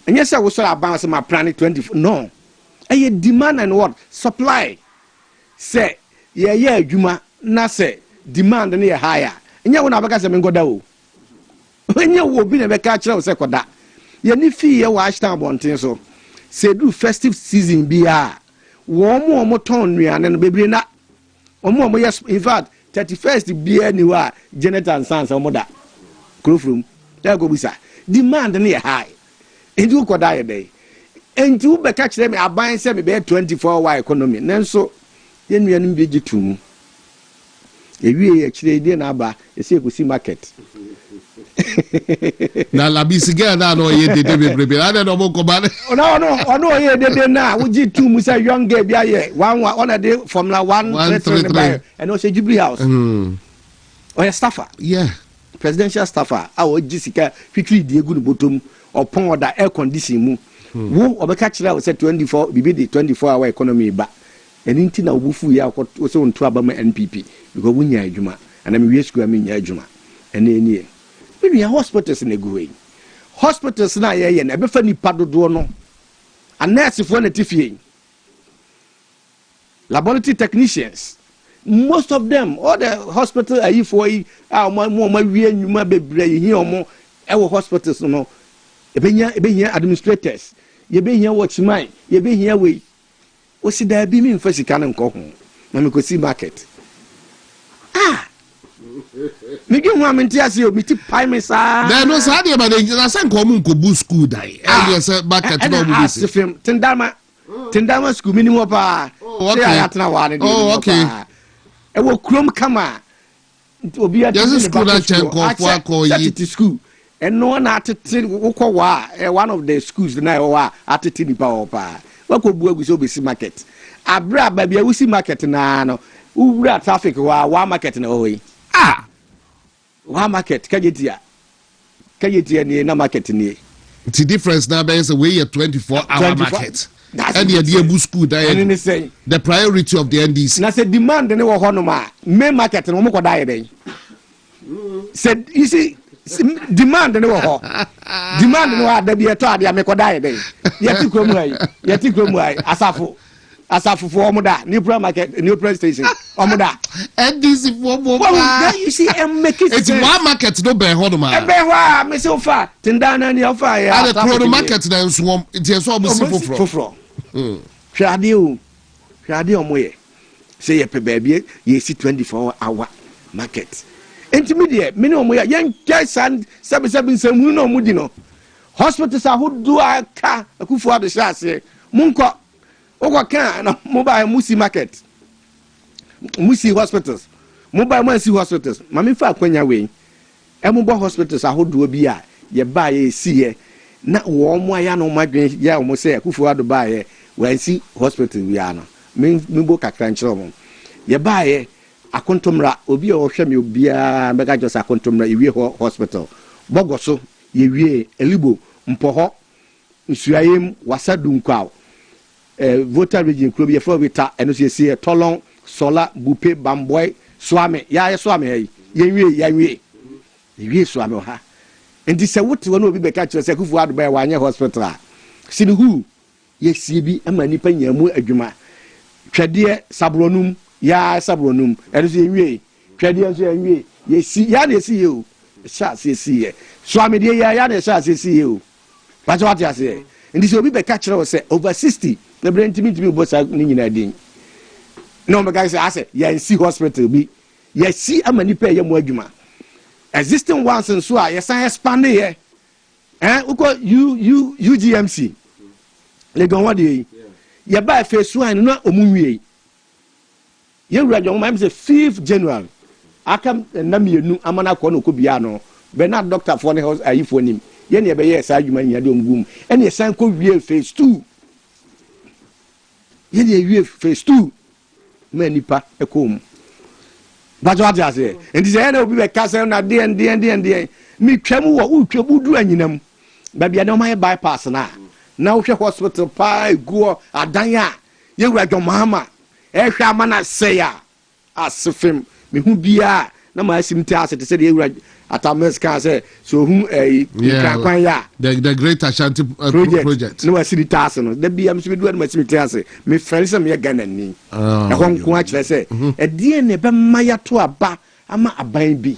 enye say wo so aban say ma plan 24 no eye demand and what supply say ye adwuma na say demand na ye higher enye wo na beka say me ngoda o enye wo bi na beka kire wo say koda ye ni fi ye wa ashtan bonten so say do festive season bia womo ton nuane no bebre na omo yes in fact 31st bia ni wa Jonathan Sansa omo da krofrum ya go bisa demand na ye high endu koda ye dey endu be ka kire me aban se me be 24-hour economy nenso ye nuane bi gitumu ewie ye kire dey na aba ese ekosi market na labisi ga na no ye dede bebrebe na no mo ko ba no ye dede na wo gi tu mu say young girl bia ye one na dey Formula 1 and also Jubilee House o ya staffer yeah presidential staffer a o gi sika fitri di egu no botom opon oda air condition mu wo obeka kire o say 24 bibi di 24-hour economy ba eninti na obufu ya o so nto aba ma NPP because wunya adwuma ana me wie school am nya adwuma ene we are hospitals in a good hospitals na ye na be fa nipa dodo no a nurse for na tifie laboratory technicians most of them all the hospital are for mo wie nyuma bebre yi omo e wo hospitals no e be hia administrators ye be hia watchman ye be hia we o si da bi mi mfa sika na nko ho na me ko si market Migi nwa menti ase o miti pai me sa. Na no sa de ba de na san ko mu ko bu school dai. E say market no bu bi se. Tindama school minimum pa. Okay. Ayatna wa ne. Oh okay. E wo krom kama. Obi a just school na chen ko fo akoyi. School. And no na atete wo ko wa one of the schools na wa atete ni pa pa. Wa ko bu aguso be si market. Abra ba bia wo si market na no. Ura traffic wa market na hoyi. Wa market kajetia ni na market ni the difference now is we 24-hour market and the idea school the priority of the NDC na say demand ne wo hono ma main market no mo ko dai den said you see demand ne wo ho demand no ada bi eto ade me ko dai den yeti kromu ai asafo Asafo omoda, new prime market, new prime station. Omoda. NDC for more. Well, you see, and make it. It's one market, no bear hodoma. And bear, Miss Ofa, Tindana, and your fire. And the Chrono market, then swamp. It's a swamp for. Shadio Moye. Say a baby, ye see 24-hour market. Intermediate, minimum, young guys and 77 who know Mudino. Hospitals are who do a car, a coup for the chassis. Munko, Oka, mobile Musi market. Musi hospitals. Mobile Musi hospitals. Mammy Fak when you're away. And mobile hospitals are who do a beer. You buy a see. Not warm, why I know my grand, ya almost say a coup for the buyer. When see hospital, we are. Mimbo Kakranchom. You buy a contumra, Obi or Shemi, Bia, Megajos a contumra, you hospital. Bogoso, ye, Elibo, Mpoho, Nsuayim, Wasadunkwao. Voter region club ye for vita, and you see a Tolong, Sola, Bupe, Bamboy, Swami, Ya Swami, Ye, Swami, ha. And this is what one will be catch yourself who had by 1 year hospital. See who? Yes, CB, and many penny mu aguma. Tradia sabronum, ya sabronum, and see, Tradia, ye see, ya see you. Shall see, Swami, ya shall see you. But what I say, and this will be the catcher say over 60. The brain to me was a ding. No, my guys, I say, yeah, see hospital be. Yes, see, a many pay your aguma. Existing ones and so yes, I expand here. We got UGMC. They go what day. You buy face one, not Omunwe. You read your mom say 5th January. I come and Nami new Amana Kono Kubiano. Bernard Doctor for the house, I for him. Yen ye be yes, argument you don't boom. And your son could real phase 2. Yen ye phase 2. Many pa a comb. But what I say, and this end will be a castle na day and me tremble or uchabu do any them. Baby, I know my bypass now. Now, hospital pie, go, Adanya, you like your mamma. Mana say, as film, me who be a no my simtas to say you at a mesca, so whom a the Great Ashanti project. No, I see the task, the BMC doing my simtas, me friends and me again and me. I won't quite say, a dear neighbor, Maya to a ba, ama a baby.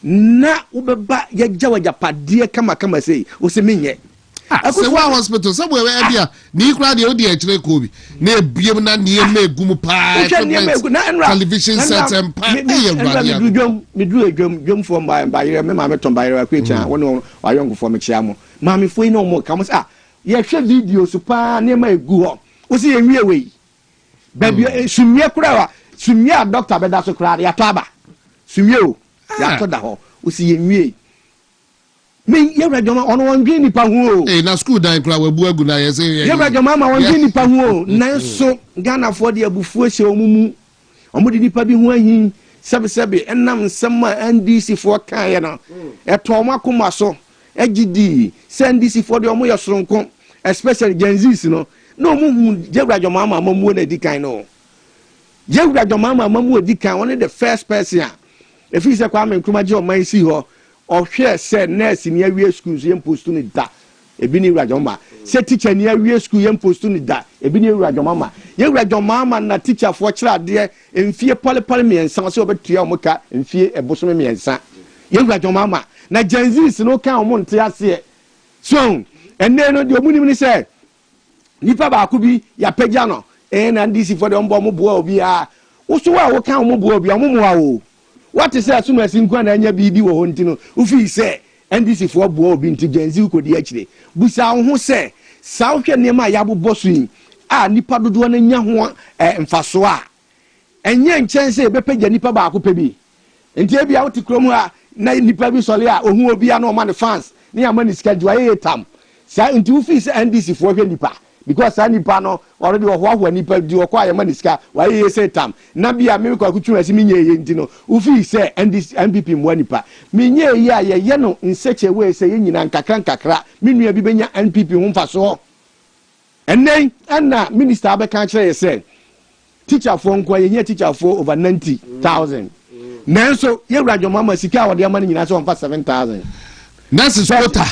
Na ubeba ya jawa japa dear come say, was a minute. I say one hospital somewhere where there ni kura the odi echire kobi na ebiem na ne megumu pa television set and pa me do edwom for my me ma me ton bayere akwecha won wa yongo for me chiamo ma me foi no mo kam say ye hwe video so pa ne ma egu ho wo se ye nwie we baby sumie kura wa sumie doctor be da so kura ya to aba sumie o ya to da ho wo se ye nwie me yewra joma ono wonge nipa hu o na school dan kura wabu agu na yese yewra joma ma wonge nipa hu o nanso Ghana for de abufu ehye omumu omudi nipa bi hu ahin sebe enam nsem a NDC for kan ye no eto makoma so agidi NDC for de omo yesoronko especially Gen Zs no omuhu yewra joma ma mamu na dikan no yewra joma ma mamu dikan one the first person if he say Kwame Nkrumah je o man si ho or share said nurse in your schools, young post to da. A bini rajoma. Say teacher near your school, young post to da. A bini rajomama. You rajomama and a teacher for child dear, and fear polypolymy and some sort of triamoka, and fear a bosomy and son. You rajomama. Na Gen Z is no count on Tiasia. So, and then your money said, Nipa Bakubi, ya pejano, and DC for the umbomo boy, also, what count more be a mumu. What is that soon as in Kwan and Yabi or Hontino, who say, and this is for Bob into Gen Z could actually. Busa who say, South near my Yabu Bossing, Nipa do one and young one and Fasoa. And young chance a bepe Nipa Baku Pebi. And Tabby out to Cromwell, Nipa Solia, or who will be no man fans, near money schedule a tam. Say into fees and this is for Nipa. Because any panel already when people do acquire money scar, why you say tam. Nabi America could choose me, Ufi say, and this MPP Mwanipa. Minye ya yeno in such a way saying in Kakra, Minya Bibenya MPP Humfaso. And then, Anna, Minister Abekanche said, teacher for Nkwa, teacher for over 90,000. Nanso, you read your mama Sika or their money in Aso for 7,000. Nancy's water,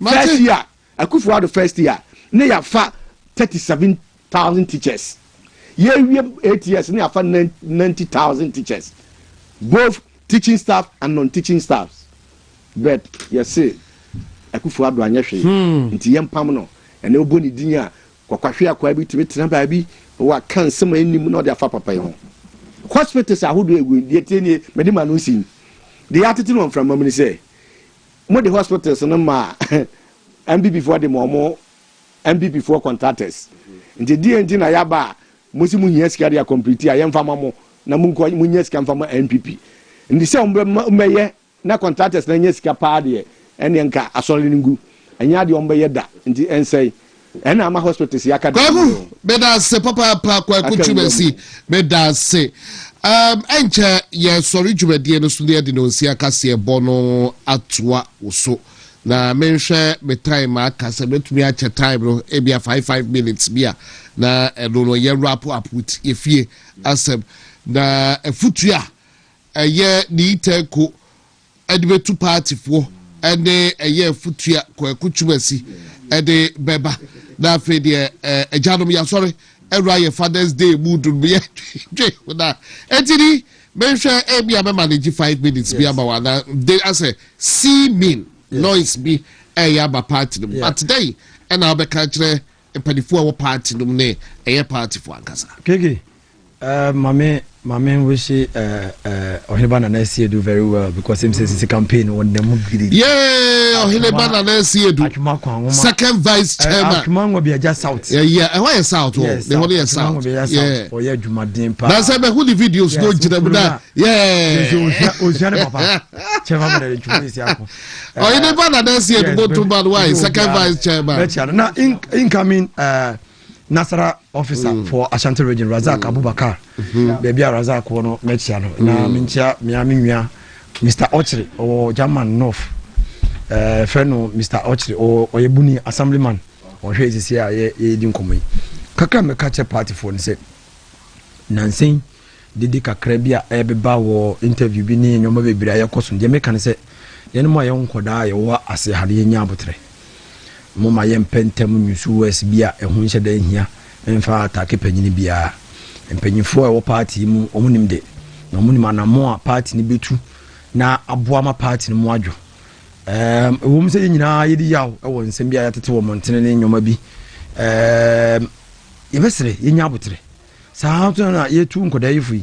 First year, Akufuado first year. Near fa 37 90,000 teachers. Yeah, we have 8 years, and we have 90,000 teachers, both teaching staff and non-teaching staffs. But yes, say, I could for Adwanyashi, into young Pamano, and nobody dinner, Kwakashia Kwabi to it, and baby, or can some any more their papa. Hospitals are who do with the Tiny Medimanusin. The attitude one from Mamma say, more the hospitals and ma MB before the Momo, MB before contractors. In the DNG Nayaba, Musimu Yeskaria complete, I am Famamo, Namunko Munyes come from MPP. In the same way, na contractors na Yeska Party, and Yanka Asolingu, and Yadi Ombeyeda, in the end say, and I'm a hospital. Kwaku, better say, Papa, Kwaku, you see, better say. Enche ye sorry dwumadie no so ne de no sia kase bono atoa wo na menhwe me time aka se betumi a che time no e bia 5 minutes bia na no ye wrap up with efie asem na efutua ye ni iteko e de betu party fo ene ye efutua Kwaku Twumasi e de beba na afi de ejanom ya sorry Every Father's Day mood will be na entity mention Abia manage 5 minutes be about they as a see mean noise be a yaba party but today and I'll be catching a penny for party no a party for Nkansah. Kiki, my wish Ohibana next year do very well because him says it's a campaign on the movie. Yeah, Ohibana next year do second vice chairman. Akuman will be just south. Yeah, and why is south? The whole is south. Yeah, or yeah, Jumadin. That's why who the videos go to the yeah. Oceana Papa, Chairman. Ohibana next year go to bad why second vice chairman. Now incoming Nasara officer for Ashanti region Razak Abubakar. Baby Razak wono mechiano. Na mincha miami Mr. Ochri or German North. Friend Mr. Ochri or Oyebuni assemblyman or he is here ye dinkomi. Kaka me catch a party for and say Nansin didi kakrebia ebeba wo interview bi ni nyoma bebira ya koso de meka ne say ye no ya nkoda ye wo ase hade ye nya abotre. Mama yem pentem nyusu wes bia ehun hye da hia emfa atake panyini bia empanyifo e wo party mu omunim de na omunim anamo a party ni betu na aboama party ni mu adwo wo mse nyina yedi yaw e wo nsem bia yatete wo montene ne nyoma bi yebesere yenya abotre saa to na yetu nkoda yifu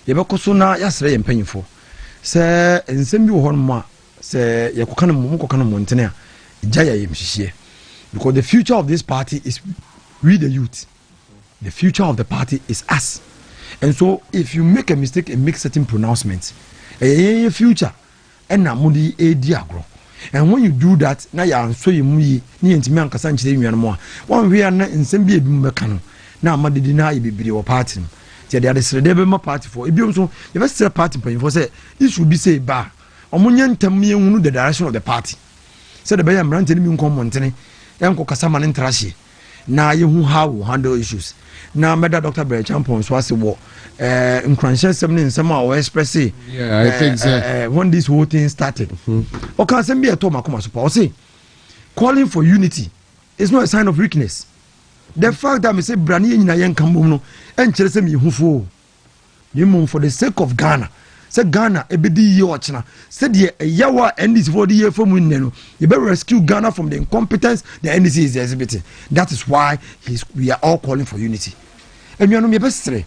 yebekoso na yasere yempanyifo se nsem bi wo hon mo a se yekoka no mo koka no montene a jaya yemhihie. Because the future of this party is we the youth. The future of the party is us. And so if you make a mistake and make certain pronouncements, a future and na mudi a diagro. And when you do that, now you are so you ni ntimi ankasa nchire nwan mo. One we are na nsem bi edum meka no. Na amade di na ibibiri wo party. Ti dey srede be ma party for. Ebiom so you first say party pen for say it should be say ba. Omunye ntam ye hunu the direction of the party. Say the be am rant ni mi nkom montene. Yanko kasama n'intrashi na yehu how we handle issues na meda Dr. Champon so ase wo Nkansah sem ne nsem a o express I think so when this whole thing started o kan sem bi eto makoma so pa o say calling for unity is not a sign of weakness. The fact that me say brani ye nyina yen kambom no enkere sem yehufo you for the sake of Ghana. Say Ghana ebedi ye ochina. Say the yawa NDC for the year from winning. You better rescue Ghana from the incompetence the NDC is exhibiting. That is why we are all calling for unity. And you know me best say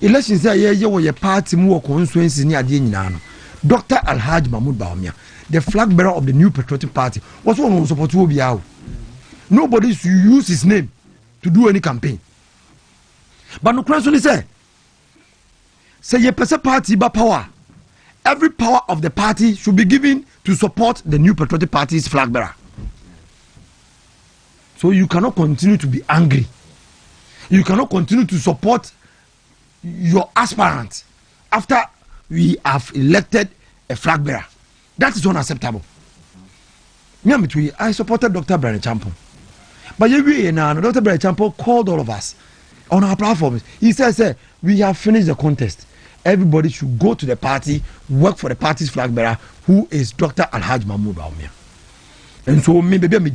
elections say ye party mu constituency ni ade nyina no. Dr. Alhaji Mahmoud Bawumia, the flag bearer of the New Patriotic Party, was one who support Obiao. Nobody should use his name to do any campaign. But no question is say ye pese party ba power. Every power of the party should be given to support the New Patriotic Party's flag bearer. So you cannot continue to be angry. You cannot continue to support your aspirant after we have elected a flag bearer. That is unacceptable. I supported Dr. Champon. But Dr. Champon called all of us on our platforms. He says, we have finished the contest. Everybody should go to the party, work for the party's flag bearer, who is Dr. Alhaji Mahmoud Bawumia. And so maybe I'm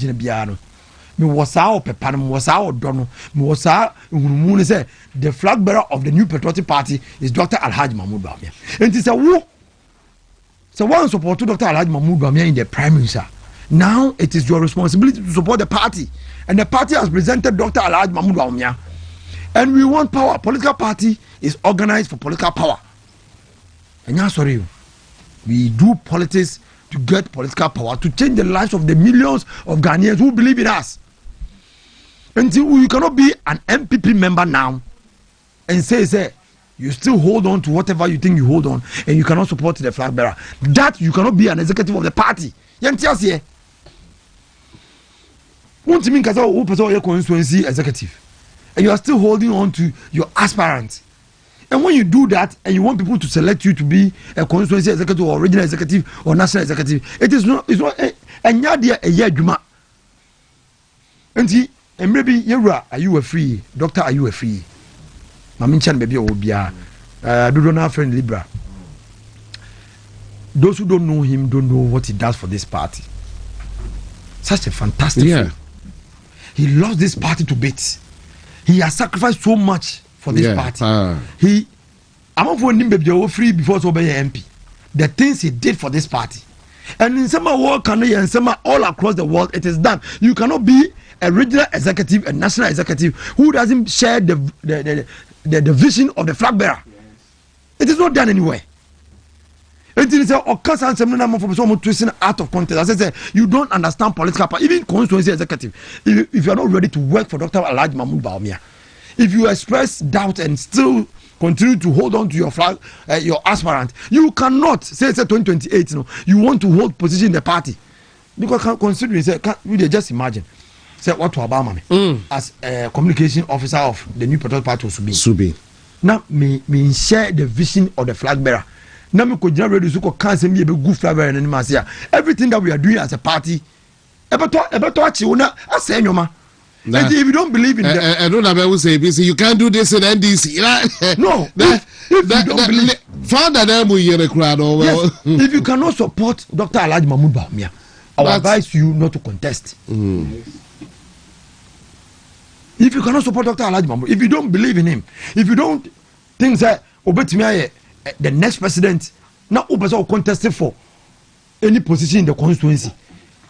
me was our pepper, me was our dono, me was our moon say the flag bearer of the New Patriotic Party is Dr. Alhaji Mahmoud Bawumia. And it's a war. So one support to Dr. Alhaji Mahmoud Bawumia in the prime minister. Now it is your responsibility to support the party, and the party has presented Dr. Alhaji Mahmoud Bawumia. And we want power. Political party is organized for political power. And now, sorry, we do politics to get political power, to change the lives of the millions of Ghanaians who believe in us. Until you cannot be an MPP member now and say, you still hold on to whatever you think you hold on, and you cannot support the flag bearer. That you cannot be an executive of the party. Yantias won't mean because who person your constituency executive, and you are still holding on to your aspirants. And when you do that, and you want people to select you to be a constituency executive or regional executive or national executive, it's not and yadia a year juma. And maybe are you a free doctor? Are you a free? Maminchan baby will be a do not friend Libra. Those who don't know him don't know what he does for this party. Such a fantastic thing. He lost this party to bits. He has sacrificed so much for this party. I'm not for him baby free before so be MP. The things he did for this party. And in some world Canada and some all across the world, it is done. You cannot be a regional executive, a national executive who doesn't share the vision of the flag bearer. Yes. It is not done anywhere. It is twisting out of context. As I said, you don't understand political power, even constituency executive. If you are not ready to work for Dr. Alhaji Mahmoud Bawumia, if you express doubt and still continue to hold on to your flag, your aspirant, you cannot say 2028. You want to hold position in the party because considering you just imagine. Say what to Obama as a communication officer of the New Patriotic Party Subi. Now me share the vision of the flag bearer. Now me could ready to cancel me a good flag bearer and everything that we are doing as a party. If you don't believe in that, I don't know say you can't do this in NDC. No, if you don't believe, if you cannot support Dr. Alhaji Mahmoud Bawumia, I will advise you not to contest. If you cannot support Dr. Alhaji Mahmoud, if you don't believe in him, if you don't think that Obetimi the next president, now Obasa contested for any position in the constituency,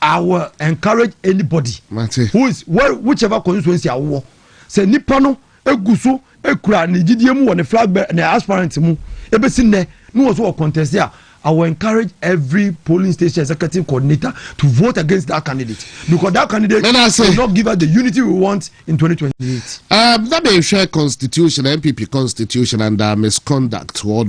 I will encourage anybody who is whichever constituency I will say Nipano, Eguso, Ekura, Nijidiemu, and the flag bearer and the aspirant mu, Ebesine, no was what contest there. I will encourage every polling station executive coordinator to vote against that candidate because that candidate will not give us the unity we want in 2028. That may share constitution, MPP constitution, and misconduct. Who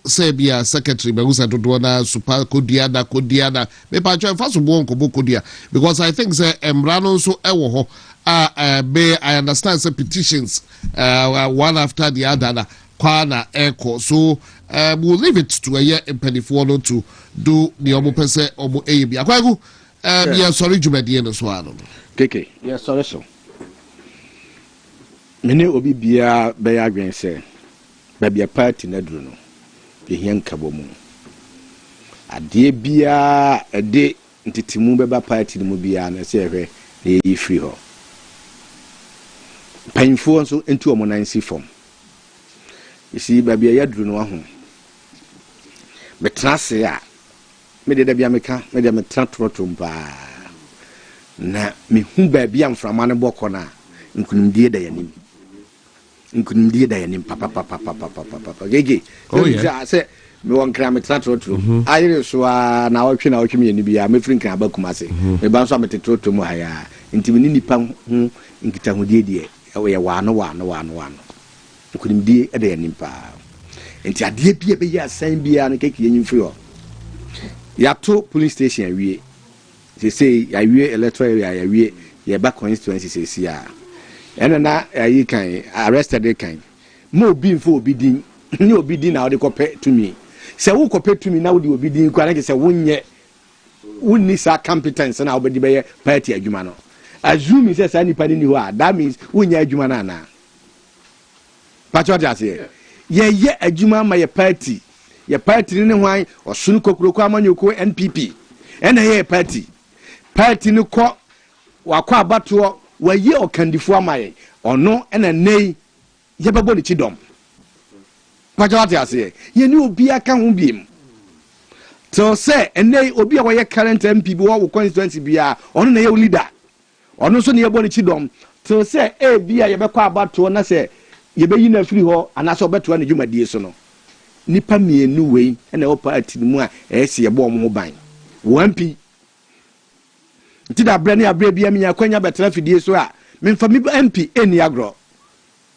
say be a secretary, who said to do super Kodiana, maybe I try first of all Kodia because I think the Emrano so I understand the petitions one after the other. Kwana Echo. So we'll leave it to a year in Pennyfollow to do the Omopese Omo AB. Kwaku, yeah, sorry, Jumedian as well. KK, yes, sorry, so. Many obi bia beya gwen say, baby a party nedruno, the young cabomu. A dear bia a day into Timu Beba party the Mubia and a say, the free ho. Painful so into a monancy form. You see, baby, I do no home. But Trasia, made the Biamica, made them a trantrotumba. Na me who baby am from Manabocona, and couldn't dear the enemy. And couldn't dear the enemy, papa. Gigi. Oh, yeah, I said, me one cram a trantrotum. I so now can out me and be a mithrin cabakumasi. Me bounce up at the trotum higher, into Minnie Pam, in Kitamudi, away one. Couldn't be a day in power. And the idea be a same beer and cake in you. Yato police station, we say, I wear electoral area, I wear your back constituency says, yeah. And now I can arrested a kind. More being for bidding, no bidding now they compare to me. So who compare to me now, you will be doing quite a 1 year. Wouldn't need our competence and I'll be the party at Jumano. Assume says anybody who are, that means when you're Jumanana. Patriot here. Yeah, a Juma my party. Your party in why or soon cook NPP. And a party. Party no court wakɔ abatoɔ wayi ɔkandifo amaye ɔno ɛna nei yɛbɛbɔ ne kyi dɔm pagya wate aseɛ yɛne obi aka ho biem till sɛ ɛnɛ obi a wɔyɛ current MP bi wɔ constituency bia ɔno na yɛ leader ɔno nso ne yɛbɔ ne kyi dɔm till sɛ bi a yɛbɛkɔ abatoɔ na sɛ yɛbɛyi na firi hɔ anaasɛ ɔbɛtoa ne dwumadie so no nipa mmienu wei ɛna ɛwɔ party no mu a ɛyɛsi yɛbɔ ɔmo ho ban MP nti da brɛ ne abrɛ bia menya kwanya bɛtena fidie so a memfa me MP ɛni agorɔ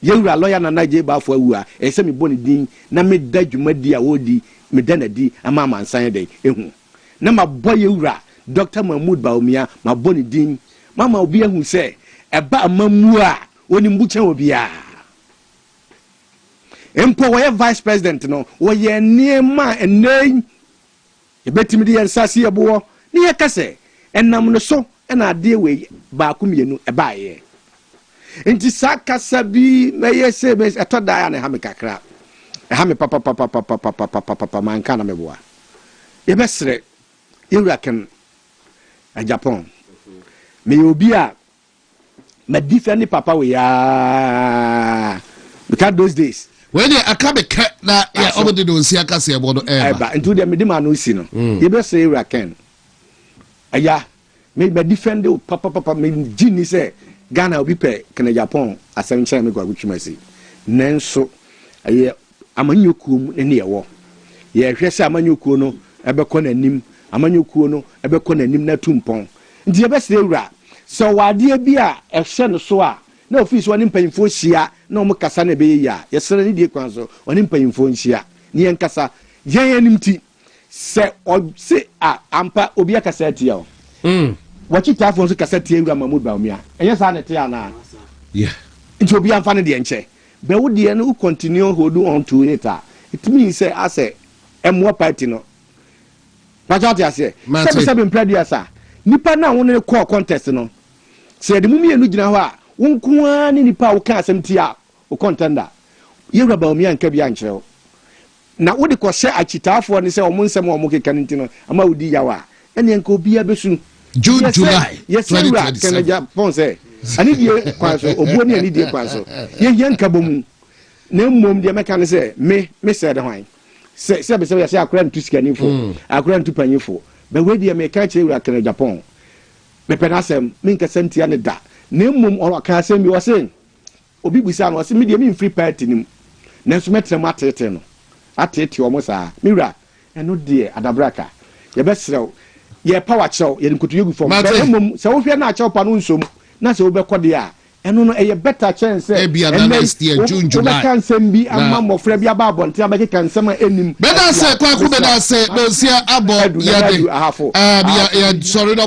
yɛwura lawyer na nagye baafo awu a ɛsɛ me bɔ ne din na meda dwumadi a wɔdi meda na di ama amansan dɛ ehu na mabɔ yɛwura Dr. Mahmoud Baumia mabɔ ne din mama obi ehu sɛ ɛba amamu a oni mbukyɛn obia empo wɔyɛ vice president no wɔyɛ nneɛma ɛnɛn yɛbɛtumi de yɛn nsase yɛboɔ ne yɛkasɛ ɛnam no so ɛna adeɛ wei baako mmienu ɛbaayɛ nti saa kasa bi mɛyɛ sɛ ɛtɔ daa na ɛha me kakra ɛha me papa manka na meboa yɛbɛserɛ yɛwura ken a Japan meyɛ obi a madifɛ papa we ya because those days when you akabe na ya obodi do nsi aka se ebo no eba ntu de medima no si no yɛbɛserɛ yɛwura ken aya me defend papa me gini sɛ Ghana obi pɛ kana Japan asɛm kyerɛ me Kwaku twumasi nanso ɛyɛ amanyokuo mu ne yɛwɔ yɛhwɛ sɛ amanyokuo no ɛbɛkɔ n'anim amanyokuo no ɛbɛkɔ n'anim na tumpɔn nti yɛbɛsɛ ewura sɛ wadeɛ bi a ɛhwɛ no so a na ofisi wɔne mpanyimfo hyia na ɔmo kasa na ɛbɛyɛ ya yɛsrɛ ne die kwan so ɔne mpanyimfo nhyia ne yɛn kasa yɛn anim ti sɛ ɔse a ampa obi akasa atia o wachi tafo nso kasa tie ewura Mahmoud Baumia ɛnyɛ saa ne te ana yeah nti obi amfa ne deɛ nkyɛ but wo deɛ no continue hold on to it it means say as a more party no pachate ase sɛ mpɛdiasa nipa na wo ne call contest no sɛ de mumienu gyina hɔ a wo nkoa ne nipa wo ka asɛm ti a wo contender yewura Baumia nka bia nkyerɛw na wo de kɔ hyɛ achitafo ne sɛ ɔmo nsɛm ɔmo keka ne ntino ama wo di yawa ɛne nka obi abesu June July yes 2027 Japan say ani die kwan so obuo ne ani die kwan so ye nka bomu na mmom de meka ne sɛ me sɛ de hwan sɛ be sɛ akora ntu sikanifo akora ntu panyifo be we de me ka kyerɛ wura kana Japan me pɛ na asɛm me nka santia ne da na mmom ɔka asɛm bi wɔ sɛ obi busa no wɔ sɛ me de me free party nim na nso metrem atete no atete ɔmo saa me wura ɛno de adabraka ye bɛsrɛw ye power chow ye nkutu yegu fom mmom sɛ wo hwɛ na akyɛw pa no nsom na sɛ wo bɛkɔ de a ɛno no ɛyɛ better chance and next year June July kan sɛm bi amma mɔfra bi aba abɔnte abɛkeka nsɛm a enim bɛda sɛ Kwaku bɛda sɛ no sia abɔ ya de ya sorry